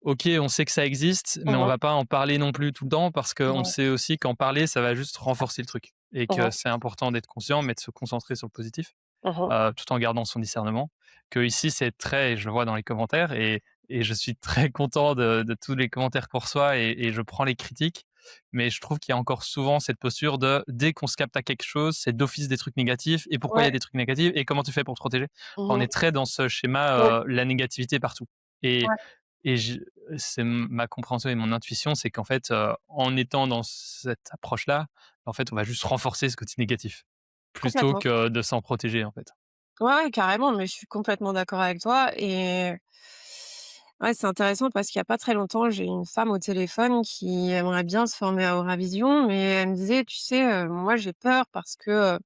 OK, on sait que ça existe, mais on Mmh. va pas en parler non plus tout le temps parce qu'on Mmh. sait aussi qu'en parler, ça va juste renforcer le truc et que Mmh. c'est important d'être conscient, mais de se concentrer sur le positif, Mmh. tout en gardant son discernement. Que ici, c'est très et je le vois dans les commentaires et je suis très content de tous les commentaires qu'on reçoit et je prends les critiques, mais je trouve qu'il y a encore souvent cette posture de dès qu'on se capte à quelque chose, c'est d'office des trucs négatifs et pourquoi il y a Ouais. des trucs négatifs et comment tu fais pour te protéger? Enfin, on Mmh. est très dans ce Ouais. schéma, la négativité partout et Ouais. et je c'est ma compréhension et mon intuition, c'est qu'en fait, en étant dans cette approche-là, en fait, on va juste renforcer ce côté négatif, plutôt Complètement. que de s'en protéger, en fait. Ouais, ouais, carrément, mais je suis complètement d'accord avec toi et ouais, c'est intéressant parce qu'il y a pas très longtemps, j'ai une femme au téléphone qui aimerait bien se former à Auravision, mais elle me disait: «Tu sais, moi j'ai peur parce que,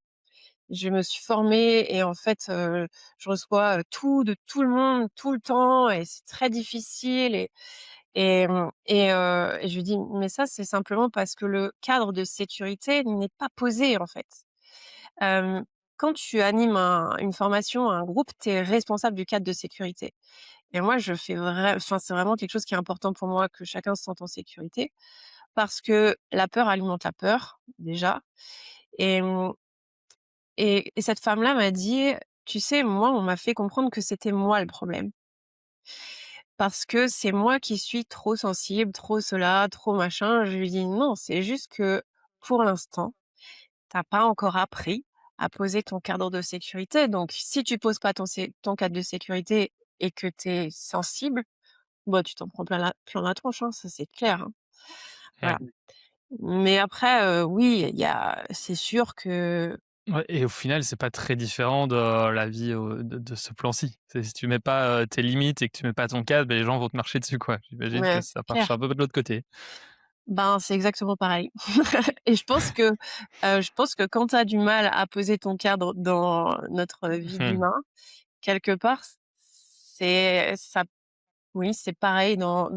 je me suis formée et en fait, je reçois, tout de tout le monde, tout le temps et c'est très difficile» et je lui dis: «Mais ça, c'est simplement parce que le cadre de sécurité n'est pas posé, en fait». Hem, Quand tu animes une formation, un groupe, tu es responsable du cadre de sécurité et moi, je fais enfin, c'est vraiment quelque chose qui est important pour moi que chacun se sente en sécurité parce que la peur alimente la peur, déjà et et cette femme-là m'a dit: «Tu sais, moi, on m'a fait comprendre que c'était moi le problème parce que c'est moi qui suis trop sensible, trop cela, trop machin». Je lui dis: «Non, c'est juste que pour l'instant, t'as pas encore appris à poser ton cadre de sécurité. Donc si tu poses pas ton cadre de sécurité et que tu es sensible, bah, tu t'en prends plein la tronche, hein, ça c'est clair, hein. Voilà. Ouais. Mais après, oui, c'est sûr que Ouais et au final, c'est pas très différent de la vie de ce plan-ci. C'est si tu mets pas, tes limites et que tu mets pas ton cadre, les gens vont te marcher dessus, quoi. J'imagine que ouais, ça marche clair. un peu de l'autre côté. Ben, c'est exactement pareil et je pense que quand tu as du mal à poser ton cadre dans notre vie Mmh. d'humain, quelque part, c'est ça. Oui, c'est pareil dans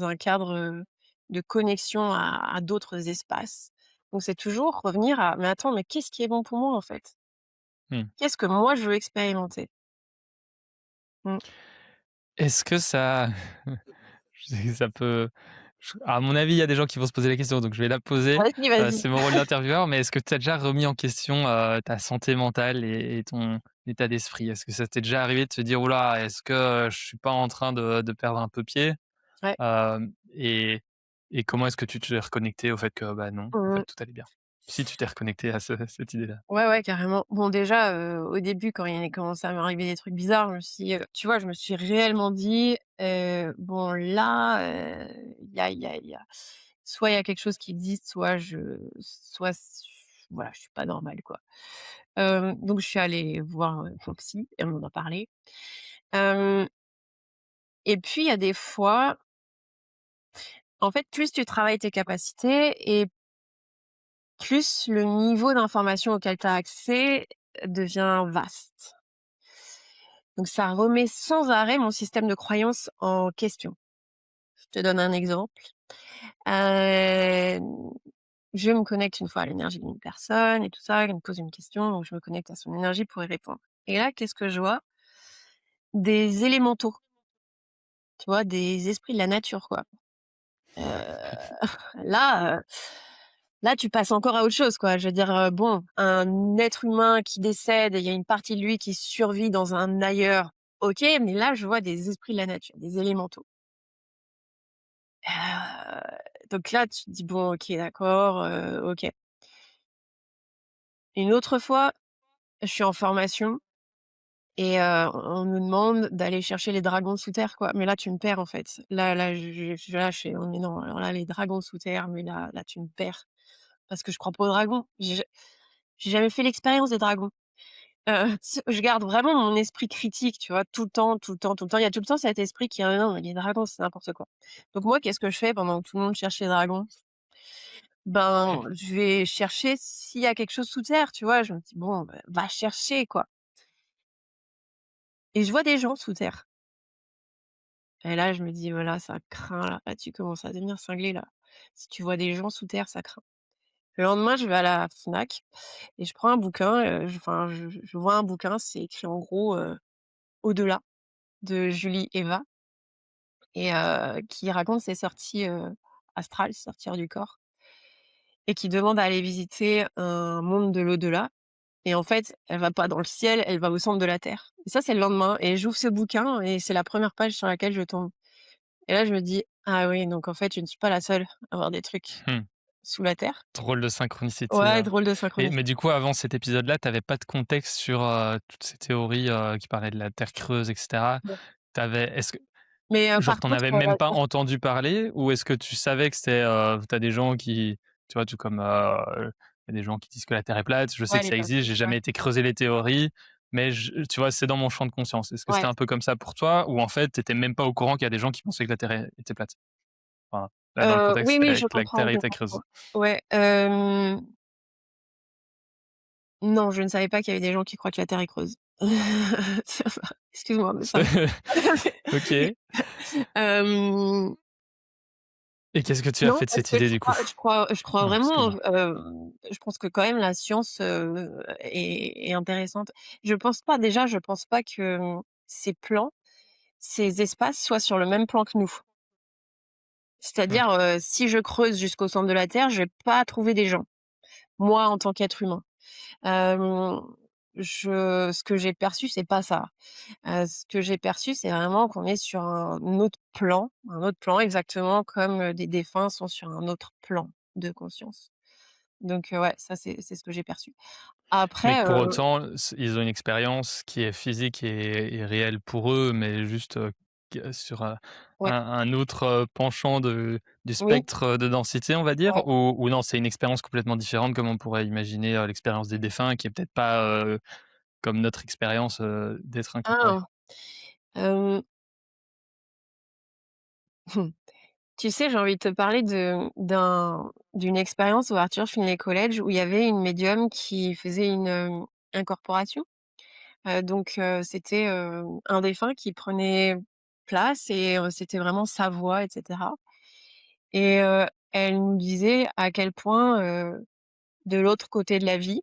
un cadre, de connexion à d'autres espaces. Donc c'est toujours revenir à: «Mais attends, mais qu'est-ce qui est bon pour moi, en fait? Mmh. Qu'est-ce que moi je veux expérimenter?» Mmh. Est-ce que ça je sais que ça peut à mon avis, il y a des gens qui vont se poser la question, donc je vais la poser. Vas-y, vas-y. C'est mon rôle d'intervieweur, mais est-ce que tu as déjà remis en question, ta santé mentale et ton état d'esprit? Est-ce que ça t'est déjà arrivé de te dire: «Ouh là, est-ce que, je suis pas en train de perdre un peu pied?» Ouais. Hem et comment est-ce que tu t'es reconnecté au fait que, bah, non, en fait, Mmh. tout allait bien? Si tu t'es reconnecté à cette idée-là. Ouais, ouais, carrément. Bon, déjà, au début, quand il commençait à m'arriver des trucs bizarres, tu vois, je me suis réellement dit: «Bon là, il y a soit il y a quelque chose qui existe, soit voilà, je suis pas normale, quoi». Donc je suis allée voir, mon psy et on en a parlé. Hem Et puis il y a des fois, en fait, plus tu travailles tes capacités et plus le niveau d'information auquel tu as accès devient vaste. Donc ça remet sans arrêt mon système de croyances en question. Je te donne un exemple. Hem, je me connecte une fois à l'énergie d'une personne et tout ça, elle me pose une question, donc je me connecte à son énergie pour y répondre. Et là, qu'est-ce que je vois? Des élémentaux, tu vois? Des esprits de la nature, quoi. Heu, là, là, tu passes encore à autre chose, quoi. Je veux dire, bon, un être humain qui décède et il y a une partie de lui qui survit dans un ailleurs, OK, mais là, je vois des esprits de la nature, des élémentaux. Donc là, tu te dis: «Bon, OK, d'accord, OK». Une autre fois, je suis en formation et on nous demande d'aller chercher les dragons sous terre, quoi. Mais là, tu me perds, en fait. Là, je fais: «Oh mais non, alors là, les dragons sous terre, mais là, tu me perds». Parce que je crois pas aux dragons. J'ai jamais fait l'expérience des dragons. Je garde vraiment mon esprit critique, tu vois? Tout le temps, tout le temps, tout le temps. Il y a tout le temps cet esprit qui: «Ah non, mais les dragons, c'est n'importe quoi». Donc moi, qu'est-ce que je fais pendant que tout le monde cherche les dragons? Ben, je vais chercher s'il y a quelque chose sous terre, tu vois? Je me dis: «Bon, bah, va chercher, quoi» et je vois des gens sous terre et là, je me dis: «Voilà, ça craint là. Là, tu commences à devenir cinglé, là. Si tu vois des gens sous terre, ça craint». Le lendemain, je vais à la Fnac et je prends un bouquin, je vois un bouquin, c'est écrit en gros, «Au-delà» de Julie Eva et qui raconte ses sorties, astrales, sortir du corps et qui demande à aller visiter un monde de l'au-delà et en fait, elle va pas dans le ciel, elle va au centre de la terre et ça, c'est le lendemain et j'ouvre ce bouquin et c'est la première page sur laquelle je tombe et là, je me dis: «Ah oui, donc en fait, je ne suis pas la seule à avoir des trucs Mmh. sous la terre». Drôle de synchronicité, Ouais, drôle de mais synchronicité. du coup, avant cet épisode-là, tu avais pas de contexte sur, toutes ces théories, qui parlaient de la terre creuse et cetera? Ouais. Tu avais est-ce que Mais genre, par tu en contre, avais même pas entendu parler? Ou est-ce que tu savais que c'était, tu as des gens qui tu vois, tout comme, il y a des gens qui disent que la terre est plate, je sais ouais, que les ça existe, j'ai jamais été creuser les théories, mais tu vois, c'est dans mon champ de conscience. Est-ce que c'était ouais, un peu comme ça pour toi? Ou en fait, tu étais même pas au courant qu'il y a des gens qui pensaient que la terre était plate? Enfin, là, dans le oui, contexte, oui, c'est je que la comprends, terre je était comprends. creuse. Ouais, non, je ne savais pas qu'il y avait des gens qui croient que la terre est creuse. Ça va, excuse-moi, mais ça me OK. hem, Et qu'est-ce que tu as non, fait de parce cette que idée, du coup? je crois Ah, vraiment, excuse-moi. je pense que quand même la science, est intéressante. Je pense pas déjà, je pense pas que, ces plans, ces espaces soient sur le même plan que nous. Mmh. C'est-à-dire, si je creuse jusqu'au centre de la terre, je vais pas trouver des gens, moi en tant qu'être humain. Hem, je ce que j'ai perçu, c'est pas ça. Ce que j'ai perçu, c'est vraiment qu'on est sur un autre plan exactement comme, des défunts sont sur un autre plan de conscience. Donc ouais, ça c'est ce que j'ai perçu. Mais Après, que pour autant, ils ont une expérience qui est physique et réelle pour eux, mais juste, sur, ouais, un autre, penchant du oui, spectre, de densité, on va dire? ouais. Ou non, c'est une expérience complètement différente comme on pourrait imaginer, l'expérience des défunts qui est peut-être pas, comme notre expérience, d'être incorporé? Ah! Hem, tu sais, j'ai envie de te parler d'une expérience au Arthur Findlay College où il y avait une médium qui faisait une, incorporation. C'était, un défunt qui prenait place et c'était vraiment sa voix et cetera et elle nous disait à quel point, de l'autre côté de la vie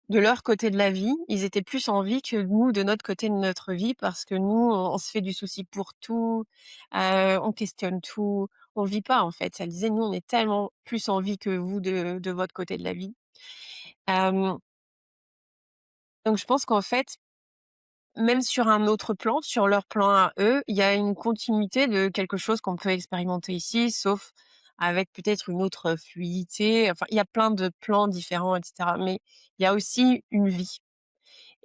de leur côté de la vie, ils étaient plus en vie que nous de notre côté de notre vie parce que nous, on se fait du souci pour tout, on questionne tout, on vit pas en fait. Elle disait: «Nous, on est tellement plus en vie que vous de votre côté de la vie». Hem, donc je pense qu'en fait, même sur un autre plan, sur leur plan à eux, il y a une continuité de quelque chose qu'on peut expérimenter ici, sauf avec peut-être une autre fluidité. Enfin, il y a plein de plans différents et cetera, mais il y a aussi une vie.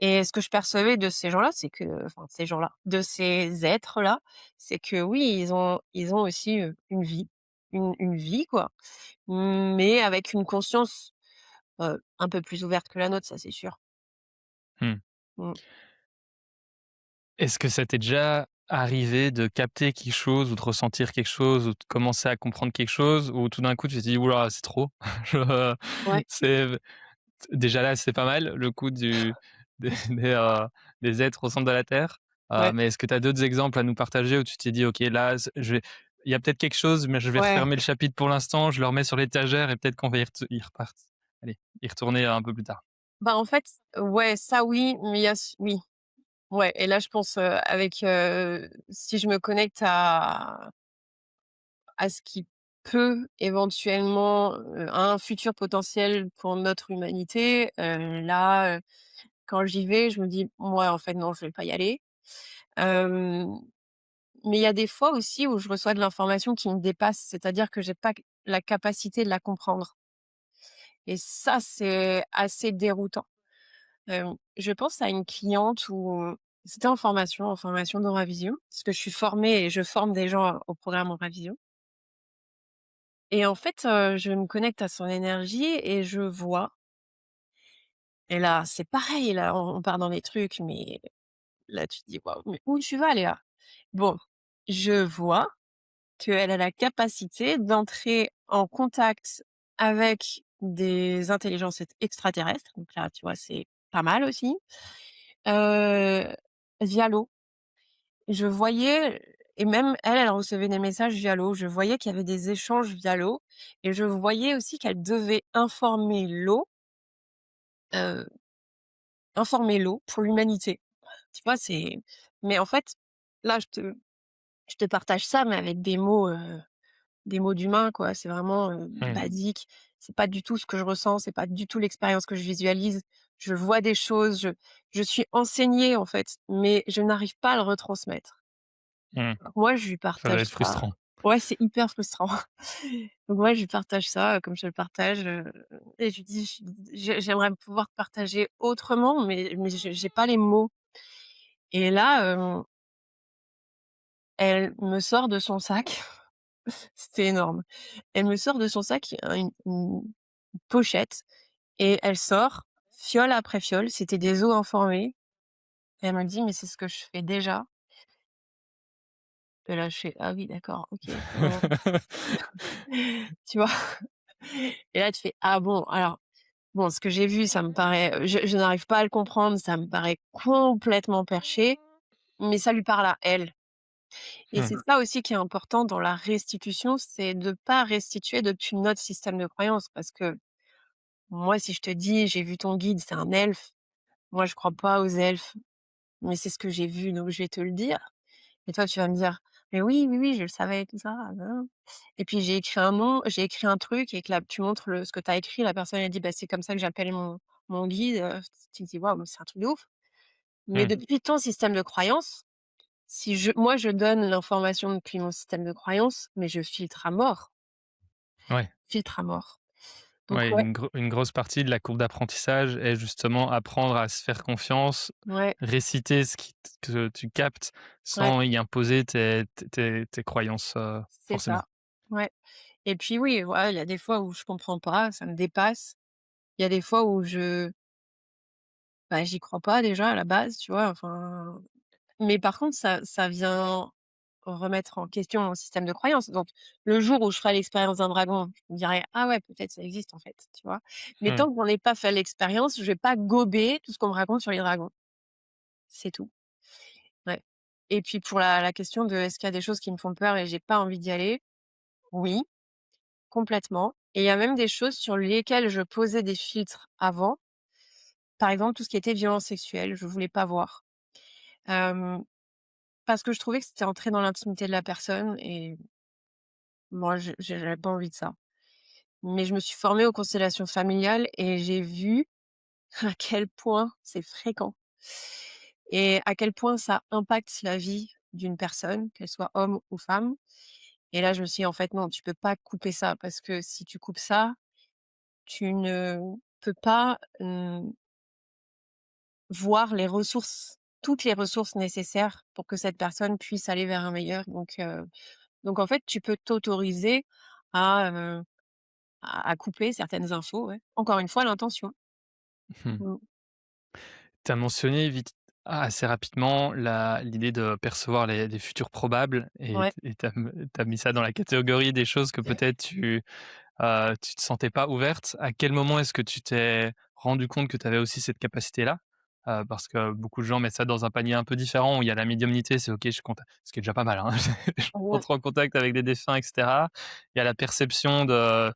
Et ce que je percevais de ces gens-là, c'est que enfin de ces gens-là, de ces êtres-là, c'est que oui, ils ont aussi, une vie, une vie quoi, mais avec une conscience, un peu plus ouverte que la nôtre, ça c'est sûr. Mmh. Mmh. Est-ce que ça t'est déjà arrivé de capter quelque chose ou de ressentir quelque chose ou de commencer à comprendre quelque chose ou tout d'un coup tu te dis: «Ouh là, c'est trop». Genre, Ouais, c'est déjà là, c'est pas mal le coup des des, des êtres au centre de la terre, ouais, mais est-ce que tu as d'autres exemples à nous partager où tu t'es dit: «OK, là, je vais il y a peut-être quelque chose, mais je vais ouais. refermer le chapitre pour l'instant, je le remets sur l'étagère et peut-être qu'on va y repart allez, y retourner un peu plus tard». Bah, en fait, ouais, ça oui, mais il y a oui, ouais et là je pense, si je me connecte à ce qui peut éventuellement, à un futur potentiel pour notre humanité, là, quand j'y vais, je me dis: «Ouais, en fait, non, je vais pas y aller». Hem, mais il y a des fois aussi où je reçois de l'information qui me dépasse, c'est-à-dire que j'ai pas la capacité de la comprendre et ça, c'est assez déroutant. Je pense à une cliente où C'était en formation d'Euravision, parce que je suis formée et je forme des gens au programme Euravision et en fait, je me connecte à son énergie et je vois et là, c'est pareil, là, on part dans des trucs, mais là, tu te dis: «Waouh, mais où tu vas, Léa?» Bon, je vois qu'elle a la capacité d'entrer en contact avec des intelligences extraterrestres, donc là, tu vois, c'est pas mal aussi, heu, via l'eau. Je voyais et même elle, elle recevait des messages via l'eau. Je voyais qu'il y avait des échanges via l'eau et je voyais aussi qu'elle devait heu, informer l'eau pour l'humanité. Tu vois, c'est mais en fait, là, je te partage ça, mais avec des mots d'humain, quoi. C'est vraiment, Mmh. basique. C'est pas du tout ce que je ressens, c'est pas du tout l'expérience que je visualise. Je vois des choses, je suis enseignée, en fait, mais je n'arrive pas à le retransmettre. Mmh. Donc moi, je lui Ça doit partage être ça. frustrant. Ouais, c'est hyper frustrant. Donc moi, je lui partage ça, comme je te le partage, et je lui dis: J'aimerais pouvoir te partager autrement, mais j'ai pas les mots» et là, elle me sort de son sac, c'était énorme. Elle me sort de son sac une pochette et elle sort fiole après fiole, c'était des eaux informées et elle me dit: «Mais c'est ce que je fais déjà» et là je fais: «Ah oui d'accord, OK». Tu vois? Et là tu fais: «Ah bon, alors bon ce que j'ai vu ça me paraît, je n'arrive pas à le comprendre, ça me paraît complètement perché, mais ça lui parle à elle» et Mmh. c'est ça aussi qui est important dans la restitution, c'est de pas restituer depuis notre système de croyance parce que moi si je te dis: «J'ai vu ton guide, c'est un elfe», moi je crois pas aux elfes, mais c'est ce que j'ai vu donc je vais te le dire et toi tu vas me dire: «Mais oui, oui, oui, je le savais et tout ça, nin et puis j'ai écrit un truc et que là tu montres le ce que tu as écrit, la personne elle dit: «Bah, c'est comme ça que j'appelle mon guide», tu te dis: «Waouh, mais c'est un truc de ouf». Mais Mmh. depuis ton système de croyance, si je donne l'information depuis mon système de croyance, mais je filtre à mort, Ouais. filtre à mort. Donc Ouais, ouais, une grosse partie de la courbe d'apprentissage est justement apprendre à se faire confiance, ouais, réciter ce que tu captes ouais, sans y imposer tes croyances, c'est ça. forcément. Ouais et puis oui, ouais, il y a des fois où je comprends pas, ça me dépasse. Il y a des fois où j'y crois pas déjà à la base, tu vois? Enfin, mais par contre ça vient remettre en question mon système de croyance. Donc le jour où je ferai l'expérience d'un dragon, je me dirai: «Ah ouais, peut-être ça existe en fait», tu vois? Mais Mmh. tant qu'on n'ait pas fait l'expérience, je vais pas gober tout ce qu'on me raconte sur les dragons. C'est tout. Ouais et puis pour la question de est-ce qu'il y a des choses qui me font peur et j'ai pas envie d'y aller? Oui, complètement et il y a même des choses sur lesquelles je posais des filtres avant. Par exemple, tout ce qui était violence sexuelle, je voulais pas voir. Hem, Parce que je trouvais que c'était entrer dans l'intimité de la personne et moi j'avais pas envie de ça. Mais je me suis formée aux constellations familiales et j'ai vu à quel point c'est fréquent et à quel point ça impacte la vie d'une personne, qu'elle soit homme ou femme et là je me suis dit: «En fait non, tu peux pas couper ça parce que si tu coupes ça, tu ne peux pas, voir les ressources toutes les ressources nécessaires pour que cette personne puisse aller vers un meilleur donc en fait, tu peux t'autoriser à, à couper certaines infos, ouais. Encore une fois, l'intention. Mmh. Mmh. Tu as mentionné assez rapidement l'idée de percevoir les futurs probables et Ouais. tu as mis ça dans la catégorie des choses que peut-être tu te sentais pas ouverte. À quel moment est-ce que tu t'es rendu compte que tu avais aussi cette capacité-là? Parce que beaucoup de gens mettent ça dans un panier un peu différent où il y a la médiumnité, c'est OK, je compte ce qui est déjà pas mal, hein. Je Mmh. rentre en contact avec des défunts et cetera. Il y a la perception de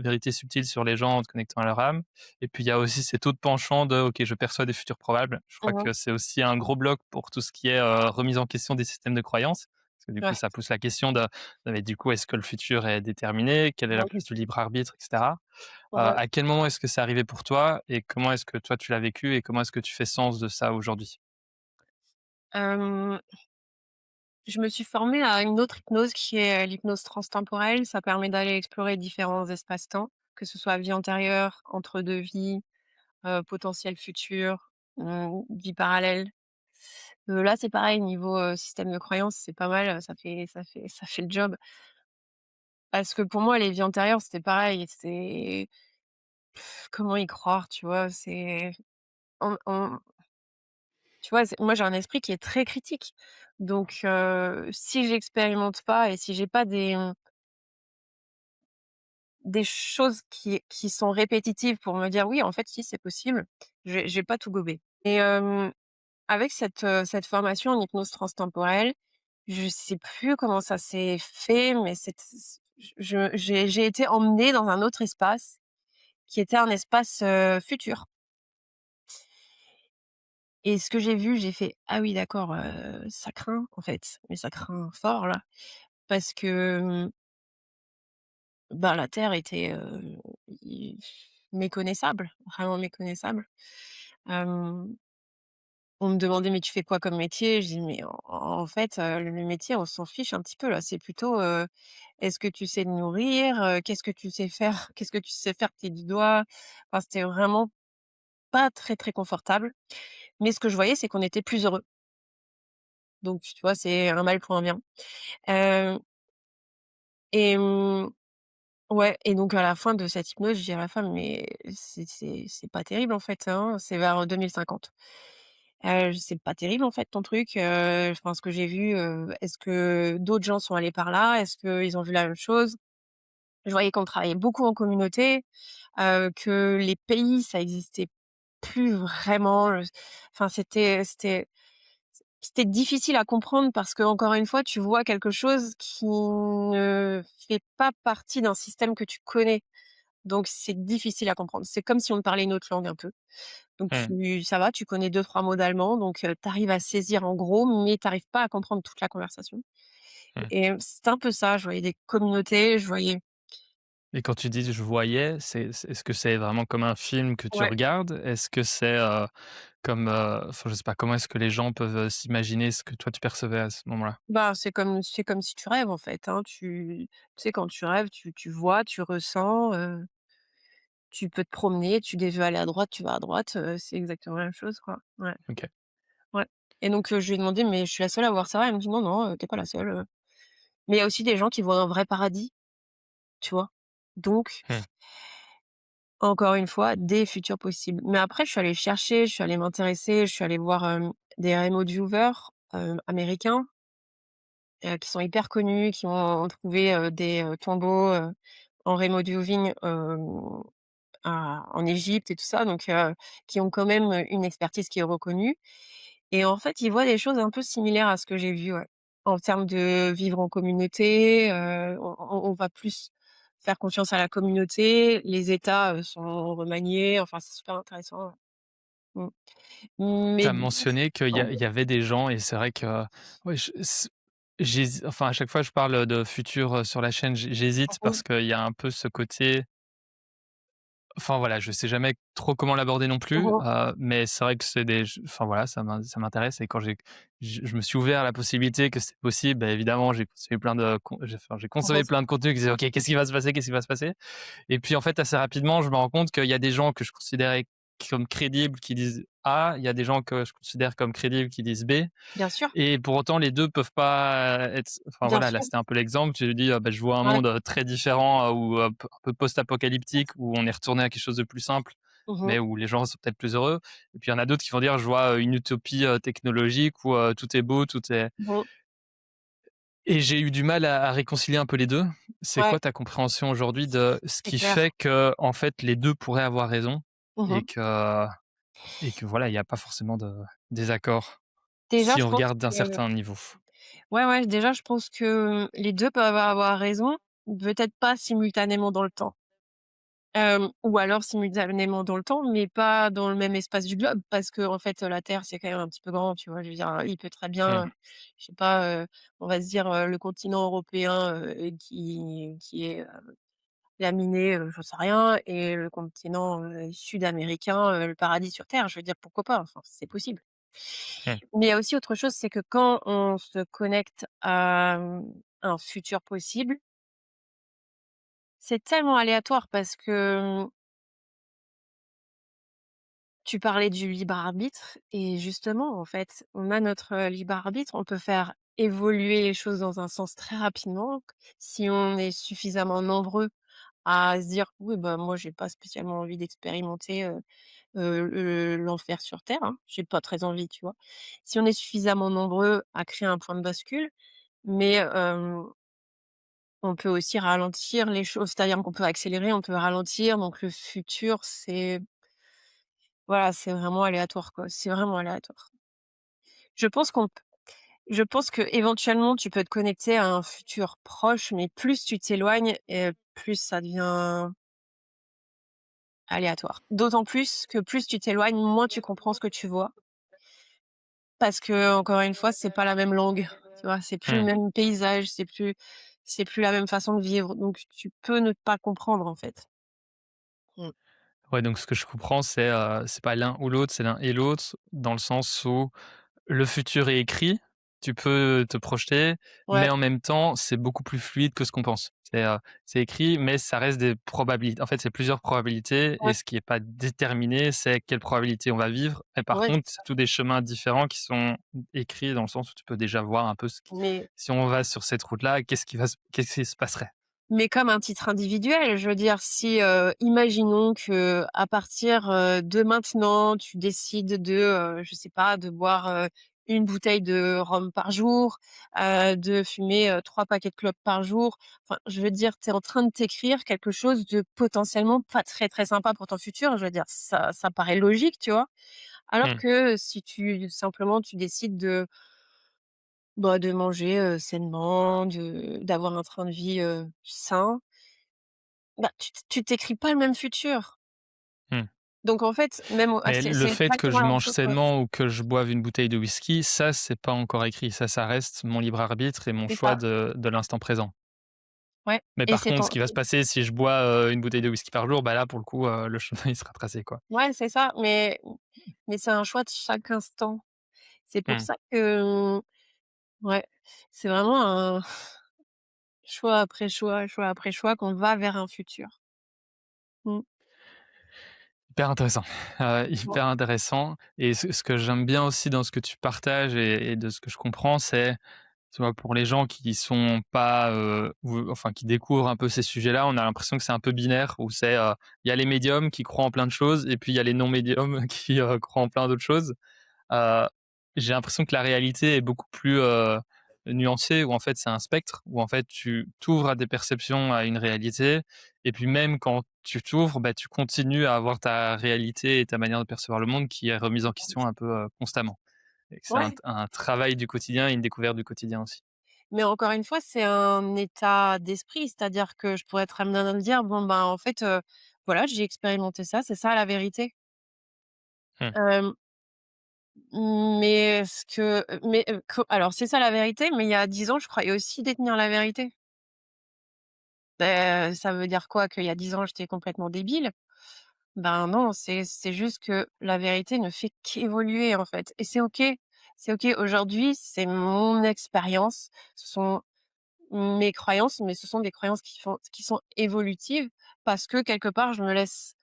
vérités subtiles sur les gens en te connectant à leur âme et puis il y a aussi cet autre penchant de OK, je perçois des futurs probables. Je crois Mmh. que c'est aussi un gros bloc pour tout ce qui est, remise en question des systèmes de croyances. Parce que du coup, Ouais. ça pousse la question de: «Non mais du coup, est-ce que le futur est déterminé? Quelle est la Mmh. place du libre arbitre?» et cetera. Ouais. À quel moment est-ce que c'est arrivé pour toi et comment est-ce que toi tu l'as vécu et comment est-ce que tu fais sens de ça aujourd'hui? Hem, je me suis formée à une autre hypnose qui est, l'hypnose transtemporelle. Ça permet d'aller explorer différents espaces-temps, que ce soit vie antérieure, entre 2 vies, potentiel futur, vie parallèle. Là, c'est pareil niveau, système de croyance, c'est pas mal, ça fait le job. Parce que pour moi, les vies antérieures, c'était pareil, c'est comment y croire, tu vois? C'est on tu vois? Moi, j'ai un esprit qui est très critique. Donc si j'expérimente pas et si j'ai pas des choses qui sont répétitives pour me dire: «Oui, en fait, si, c'est possible», je vais pas tout gober. Et avec cette formation en hypnose transtemporelle, je sais plus comment ça s'est fait, mais j'ai été emmenée dans un autre espace qui était un espace, futur. Et ce que j'ai vu, j'ai fait: «Ah oui d'accord, ça craint en fait, mais ça craint fort là». Parce que, bah, la terre était, i méconnaissable, vraiment méconnaissable. Hem, on me demandait: «Mais tu fais quoi comme métier?» Je dis: «Mais en fait, le métier, on s'en fiche un petit peu là, c'est plutôt, est-ce que tu sais te nourrir? Qu'est-ce que tu sais faire? Qu'est-ce que tu sais faire de tes 10 doigts?» Enfin, c'était vraiment pas très, très confortable. Mais ce que je voyais, c'est qu'on était plus heureux. Donc tu vois, c'est un mal pour un bien. Heu et ouais, et donc à la fin de cette hypnose, je dis à la femme: «Mais c'est pas terrible en fait, hein». C'est vers 2050. «C'est pas terrible en fait ton truc, enfin ce que j'ai vu, est-ce que d'autres gens sont allés par là? Est-ce qu'ils ont vu la même chose?» Je voyais qu'on travaillait beaucoup en communauté, que les pays, ça existait plus vraiment, enfin c'était difficile à comprendre parce qu'encore une fois, tu vois quelque chose qui ne fait pas partie d'un système que tu connais. Donc c'est difficile à comprendre. C'est comme si on te parlait une autre langue un peu. Donc Mmh, ça va, tu connais deux trois mots d'allemand, donc tu arrives à saisir en gros, mais tu arrives pas à comprendre toute la conversation. mmh. Et c'est un peu ça, je voyais des communautés, je voyais Et quand tu dis: «Je voyais», est-ce que c'est vraiment comme un film que tu ouais, regardes? Est-ce que c'est, comme, enfin, je sais pas, comment est-ce que les gens peuvent, s'imaginer ce que toi tu percevais à ce moment-là? bah, c'est comme si tu rêves en fait, hein. Tu sais quand tu rêves, tu vois, tu ressens, tu peux te promener, tu veux aller à droite, tu vas à droite, c'est exactement la même chose quoi. Ouais, OK. ouais. Et donc je lui ai demandé: «Mais je suis la seule à voir ça?» Elle me dit: «Non, non, tu pas la seule, Mais il y a aussi des gens qui voient un vrai paradis, tu vois? Donc, Mmh. encore une fois, des futurs possibles. Mais après, je suis allée chercher, je suis allée m'intéresser, je suis allée voir, des remote viewers, américains, qui sont hyper connus, qui ont trouvé, des, tombeaux, en remote viewing, en Égypte et tout ça, donc qui ont quand même, une expertise qui est reconnue. Et en fait, ils voient des choses un peu similaires à ce que j'ai vu, ouais. En termes de vivre en communauté, on va plus faire confiance à la communauté, les États, sont remaniés, enfin, c'est super intéressant, ouais. Tu Mais as mentionné qu'il y avait des gens et c'est vrai que, ouais, enfin, à chaque fois je parle de futur, sur la chaîne, j'hésite mmh mh. parce qu'il y a un peu ce côté. Enfin voilà, je sais jamais trop comment l'aborder non plus, Mmh. mais c'est vrai que c'est des enfin voilà, ça m'intéresse et quand je me suis ouvert à la possibilité que c'était possible, bah, évidemment, j'ai Mmh. consommé plein de contenus qui disaient: «OK, qu'est-ce qui va se passer? Qu'est-ce qui va se passer?» Et puis en fait, assez rapidement, je me rends compte qu'il y a des gens que je considérais comme crédibles qui disent A, il y a des gens que je considère comme crédibles qui disent B. Bien sûr, Et pour autant, les 2 peuvent pas être enfin bien voilà, là, sûr. c'était un peu l'exemple. J'ai dit: «Bah, je vois un Ouais. monde, très différent, où, un peu post-apocalyptique, où on est retourné à quelque chose de plus simple, Mmh. mais où les gens sont peut-être plus heureux». Et puis il y en a d'autres qui vont dire: «Je vois, une utopie, technologique où, tout est beau, tout est». Mmh. Et j'ai eu du mal à réconcilier un peu les 2. C'est Ouais, quoi ta compréhension aujourd'hui de ce c'est qui clair. fait que en fait, les 2 pourraient avoir raison et Mmh. que voilà, il y a pas forcément de désaccord, Déjà, si je on pense regarde d'un que certain niveau? ouais, ouais, déjà, je pense que, les 2 peuvent avoir raison, peut-être pas simultanément dans le temps. Ou alors simultanément dans le temps, mais pas dans le même espace du globe parce qu'en fait, la Terre, c'est quand même un petit peu grand, tu vois? Je veux dire, il peut très Mmh, bien, je sais pas, on va se dire, le continent européen, qui est, laminé, j'en sais rien, et le continent, sud-américain, le paradis sur terre. Je veux dire, pourquoi pas? Enfin, c'est possible. mmh. Mais il y a aussi autre chose, c'est que quand on se connecte à, un futur possible, c'est tellement aléatoire parce que, tu parlais du libre arbitre et justement, en fait, on a notre, libre arbitre. On peut faire évoluer les choses dans un sens très rapidement si on est suffisamment nombreux à se dire: «Oui, bah, moi, j'ai pas spécialement envie d'expérimenter, l'enfer sur terre, hein, j'ai pas très envie», tu vois? Si on est suffisamment nombreux à créer un point de bascule, mais on peut aussi ralentir les choses, c'est-à-dire qu'on peut accélérer, on peut ralentir, donc le futur, c'est voilà, c'est vraiment aléatoire, quoi, c'est vraiment aléatoire. Je pense qu'on p je pense qu'éventuellement, tu peux te connecter à un futur proche, mais plus tu t'éloignes et plus ça devient aléatoire. D'autant plus que plus tu t'éloignes, moins tu comprends ce que tu vois. Parce que encore une fois, c'est pas la même langue, tu vois? C'est plus le Mmh. même paysage, c'est plus la même façon de vivre, donc tu peux ne pas comprendre, en fait. Mmh. Ouais, donc ce que je comprends, c'est pas l'un ou l'autre, c'est l'un et l'autre, dans le sens où le futur est écrit, tu peux te projeter, mais Ouais, en même temps, c'est beaucoup plus fluide que ce qu'on pense. C'est écrit, mais ça reste des probabilités. En fait, c'est plusieurs probabilités et ouais, ce qui est pas déterminé, c'est quelle probabilité on va vivre. Et par ouais, contre, c'est c'est ça. tous des chemins différents qui sont écrits dans le sens où tu peux déjà voir un peu Mais si on va sur cette route-là, qu'est-ce qui se passerait? Mais comme un titre individuel, je veux dire si, imaginons qu'à partir, de maintenant, tu décides de, je sais pas, de boire, 1 bouteille de rhum par jour, de fumer, 3 paquets de clopes par jour. Enfin, je veux dire, tu es en train de t'écrire quelque chose de potentiellement pas très, très sympa pour ton futur. Je veux dire, ça paraît logique, tu vois? Alors Mmh. que si tu décides de, bah, de manger, sainement, d'avoir un train de vie, sain, bah, tu t'écris pas le même futur. Mmh. Donc en fait, même au Mais le c'est fait que exactement je la même mange chose, quoi. sainement ou que je boive une bouteille de whisky, ça, c'est pas encore écrit. Ça reste mon libre arbitre et mon C'est choix ça, de l'instant présent. ouais Mais et par c'est contre, ce ton qui va se passer si je bois, une bouteille de whisky par jour, bah, là, pour le coup, le chemin, il sera tracé, quoi. ouais, c'est ça, mais c'est un choix de chaque instant. C'est pour Mmh. ça que, ouais, c'est vraiment un choix après choix qu'on va vers un futur. Mmh. Hyper intéressant, Ouais, hyper intéressant et ce que j'aime bien aussi dans ce que tu partages et de ce que je comprends, c'est, tu vois, pour les gens qui sont pas, ou enfin qui découvrent un peu ces sujets-là, on a l'impression que c'est un peu binaire où il y a les médiums qui croient en plein de choses et puis il y a les non médiums qui, croient en plein d'autres choses. Heu, j'ai l'impression que la réalité est beaucoup plus, nuancée, où en fait c'est un spectre, où en fait tu t'ouvres à des perceptions, à une réalité et puis même quand tu t'ouvres, bah, tu continues à avoir ta réalité et ta manière de percevoir le monde qui est remise en question un peu, constamment et que c'est ouais, un travail du quotidien et une découverte du quotidien aussi. mais encore une fois, c'est un état d'esprit, c'est-à-dire que je pourrais être amenée à me dire: «Bon, ben, en fait, voilà, j'ai expérimenté ça, c'est ça la vérité». Mmh. Hem Mais ce que mais co alors c'est ça la vérité, mais il y a 10 ans, je croyais aussi détenir la vérité. Ça veut dire quoi? Qu'il y a 10 ans, j'étais complètement débile? Ben non, c'est juste que la vérité ne fait qu'évoluer, en fait et c'est OK. C'est OK. Aujourd'hui, c'est mon expérience, ce sont mes croyances, mais ce sont des croyances qui sont évolutives parce que quelque part, je me laisse,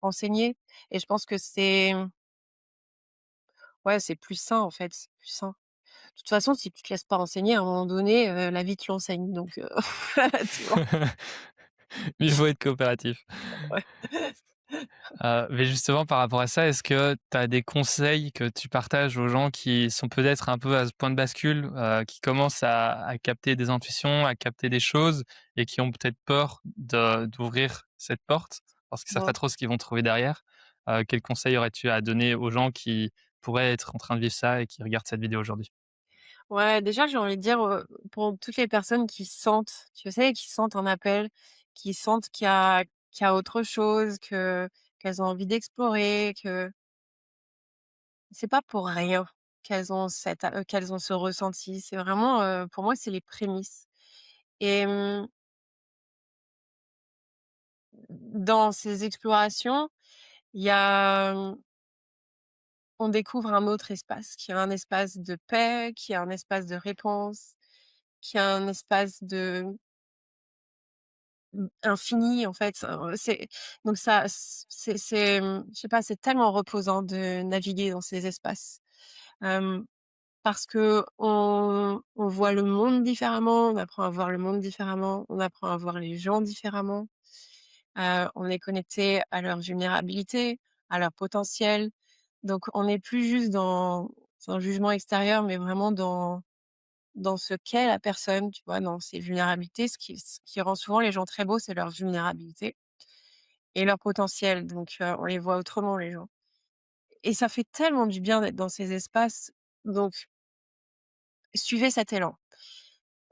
enseigner et je pense que c'est ouais, c'est plus sain, en fait, c'est plus sain. De toute façon, si tu te laisses pas enseigner, à un moment donné, la vie te l'enseigne donc tu vois? Mieux vaut être coopératif. Ouais. Mais justement par rapport à ça, est-ce que tu as des conseils que tu partages aux gens qui sont peut-être un peu à ce point de bascule, qui commencent à capter des intuitions, à capter des choses et qui ont peut-être peur d'ouvrir cette porte parce qu'ils savent pas Ouais. trop ce qu'ils vont trouver derrière? Quels conseils aurais-tu à donner aux gens qui pourraient être en train de vivre ça et qui regardent cette vidéo aujourd'hui? Ouais, déjà, j'ai envie de dire, pour toutes les personnes qui sentent, tu sais, qui sentent un appel, qui sentent qu'il y a autre chose, qu'elles ont envie d'explorer, que c'est pas pour rien qu'elles ont ce ressenti. C'est vraiment, pour moi, c'est les prémices et dans ces explorations, il y a, on découvre un autre espace, qui est un espace de paix, qui est un espace de réponse, qui est un espace infini en fait, c'est donc ça je sais pas, c'est tellement reposant de naviguer dans ces espaces. Hem, Parce qu'on voit le monde différemment, on apprend à voir le monde différemment, on apprend à voir les gens différemment. On est connecté à leur vulnérabilité, à leur potentiel. Donc on n'est plus juste dans un jugement extérieur, mais vraiment dans ce qu'est la personne, tu vois? Dans ses vulnérabilités. Ce qui rend souvent les gens très beaux, c'est leur vulnérabilité et leur potentiel. Donc on les voit autrement les gens et ça fait tellement du bien d'être dans ces espaces. Donc suivez cet élan.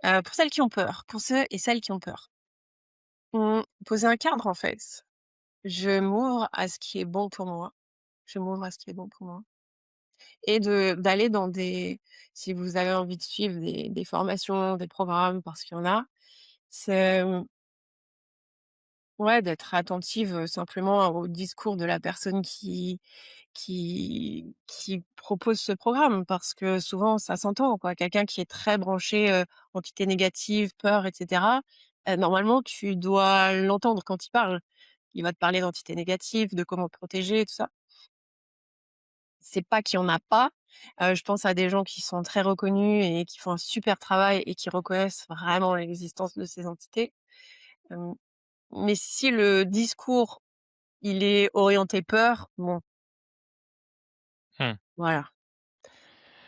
Pour celles qui ont peur, pour ceux et celles qui ont peur, posez un cadre en fait. Je m'ouvre à ce qui est bon pour moi. Je m'ouvre à ce qui est bon pour moi et d'aller dans des si vous avez envie de suivre des formations, des programmes parce qu'il y en a, c'est, ouais, d'être attentive, simplement au discours de la personne qui propose ce programme parce que souvent ça s'entend quoi. Quelqu'un qui est très branché, entité négative, peur et cetera, normalement tu dois l'entendre quand il parle. Il va te parler d'entité négative, de comment te protéger et tout ça. C'est pas qu'il y en a pas, je pense à des gens qui sont très reconnus et qui font un super travail et qui reconnaissent vraiment l'existence de ces entités, hem, mais si le discours, il est orienté peur, bon, Mmh. voilà,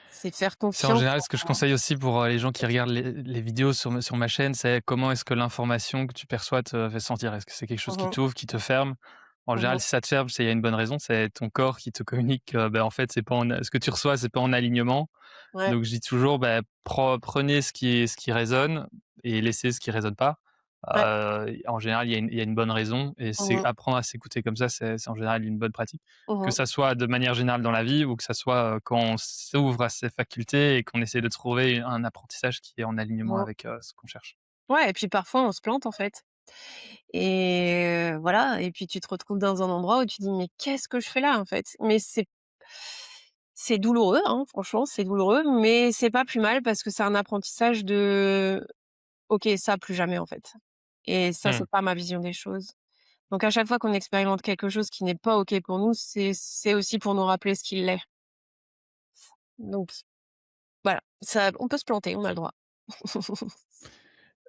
c'est faire C'est en confiance général ce que je conseille aussi pour, les gens qui regardent les vidéos sur ma chaîne, c'est comment est-ce que l'information que tu perçois te fait sentir? Est-ce que c'est quelque chose Mmh qui mh. t'ouvre, qui te ferme? En Mmh général, mh. si ça te ferme, c'est il y a une bonne raison, c'est ton corps qui te communique que, en fait, c'est pas en ce que tu reçois, c'est pas en alignement. Ouais, Donc je dis toujours, prenez ce qui résonne et laissez ce qui résonne pas. ouais. En général, il y a une bonne raison et Mmh c'est mh. apprendre à s'écouter comme ça, c'est en général une bonne pratique. Mmh Que mh. ça soit de manière générale dans la vie ou que ça soit, quand on s'ouvre à ses facultés et qu'on essaie de trouver un apprentissage qui est en alignement Mmh. avec, ce qu'on cherche. Ouais et puis parfois on se plante en fait et voilà et puis tu te retrouves dans un endroit où tu dis: «Mais qu'est-ce que je fais là en fait?» mais c'est douloureux, hein, franchement c'est douloureux, mais c'est pas plus mal parce que c'est un apprentissage de: «OK, ça plus jamais en fait» et ça Mmh. c'est pas ma vision des choses. Donc à chaque fois qu'on expérimente quelque chose qui n'est pas OK pour nous, c'est aussi pour nous rappeler ce qui l'est. Donc voilà, ça on peut se planter, on a le droit.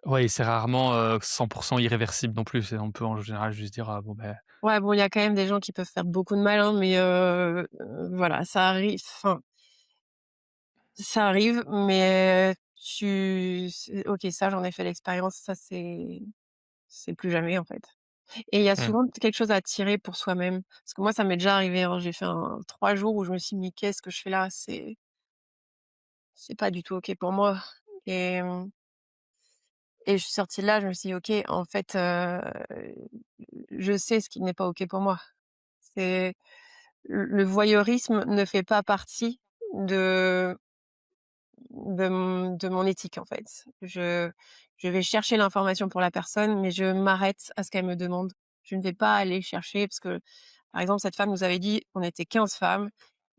Ouais, et c'est rarement, 100 irréversible non plus. On peut en général juste dire: «Ah bon, Ouais, bon, il y a quand même des gens qui peuvent faire beaucoup de mal, hein, mais voilà, ça arrive enfin, ça arrive, mais tu c'est OK, ça j'en ai fait l'expérience, ça c'est plus jamais, en fait et il y a mmh, souvent quelque chose à tirer pour soi-même. Parce que moi, ça m'est déjà arrivé, hein, j'ai fait un 3 jours où je me suis dit: «Mais qu'est-ce que je fais là? C'est pas du tout OK pour moi» et et je suis sortie de là, je me suis dit: «OK, en fait, je sais ce qui n'est pas OK pour moi». C'est le voyeurisme ne fait pas partie de de mon éthique, en fait. Je vais chercher l'information pour la personne, mais je m'arrête à ce qu'elle me demande. Je ne vais pas aller chercher parce que, par exemple, cette femme nous avait dit on était 15 femmes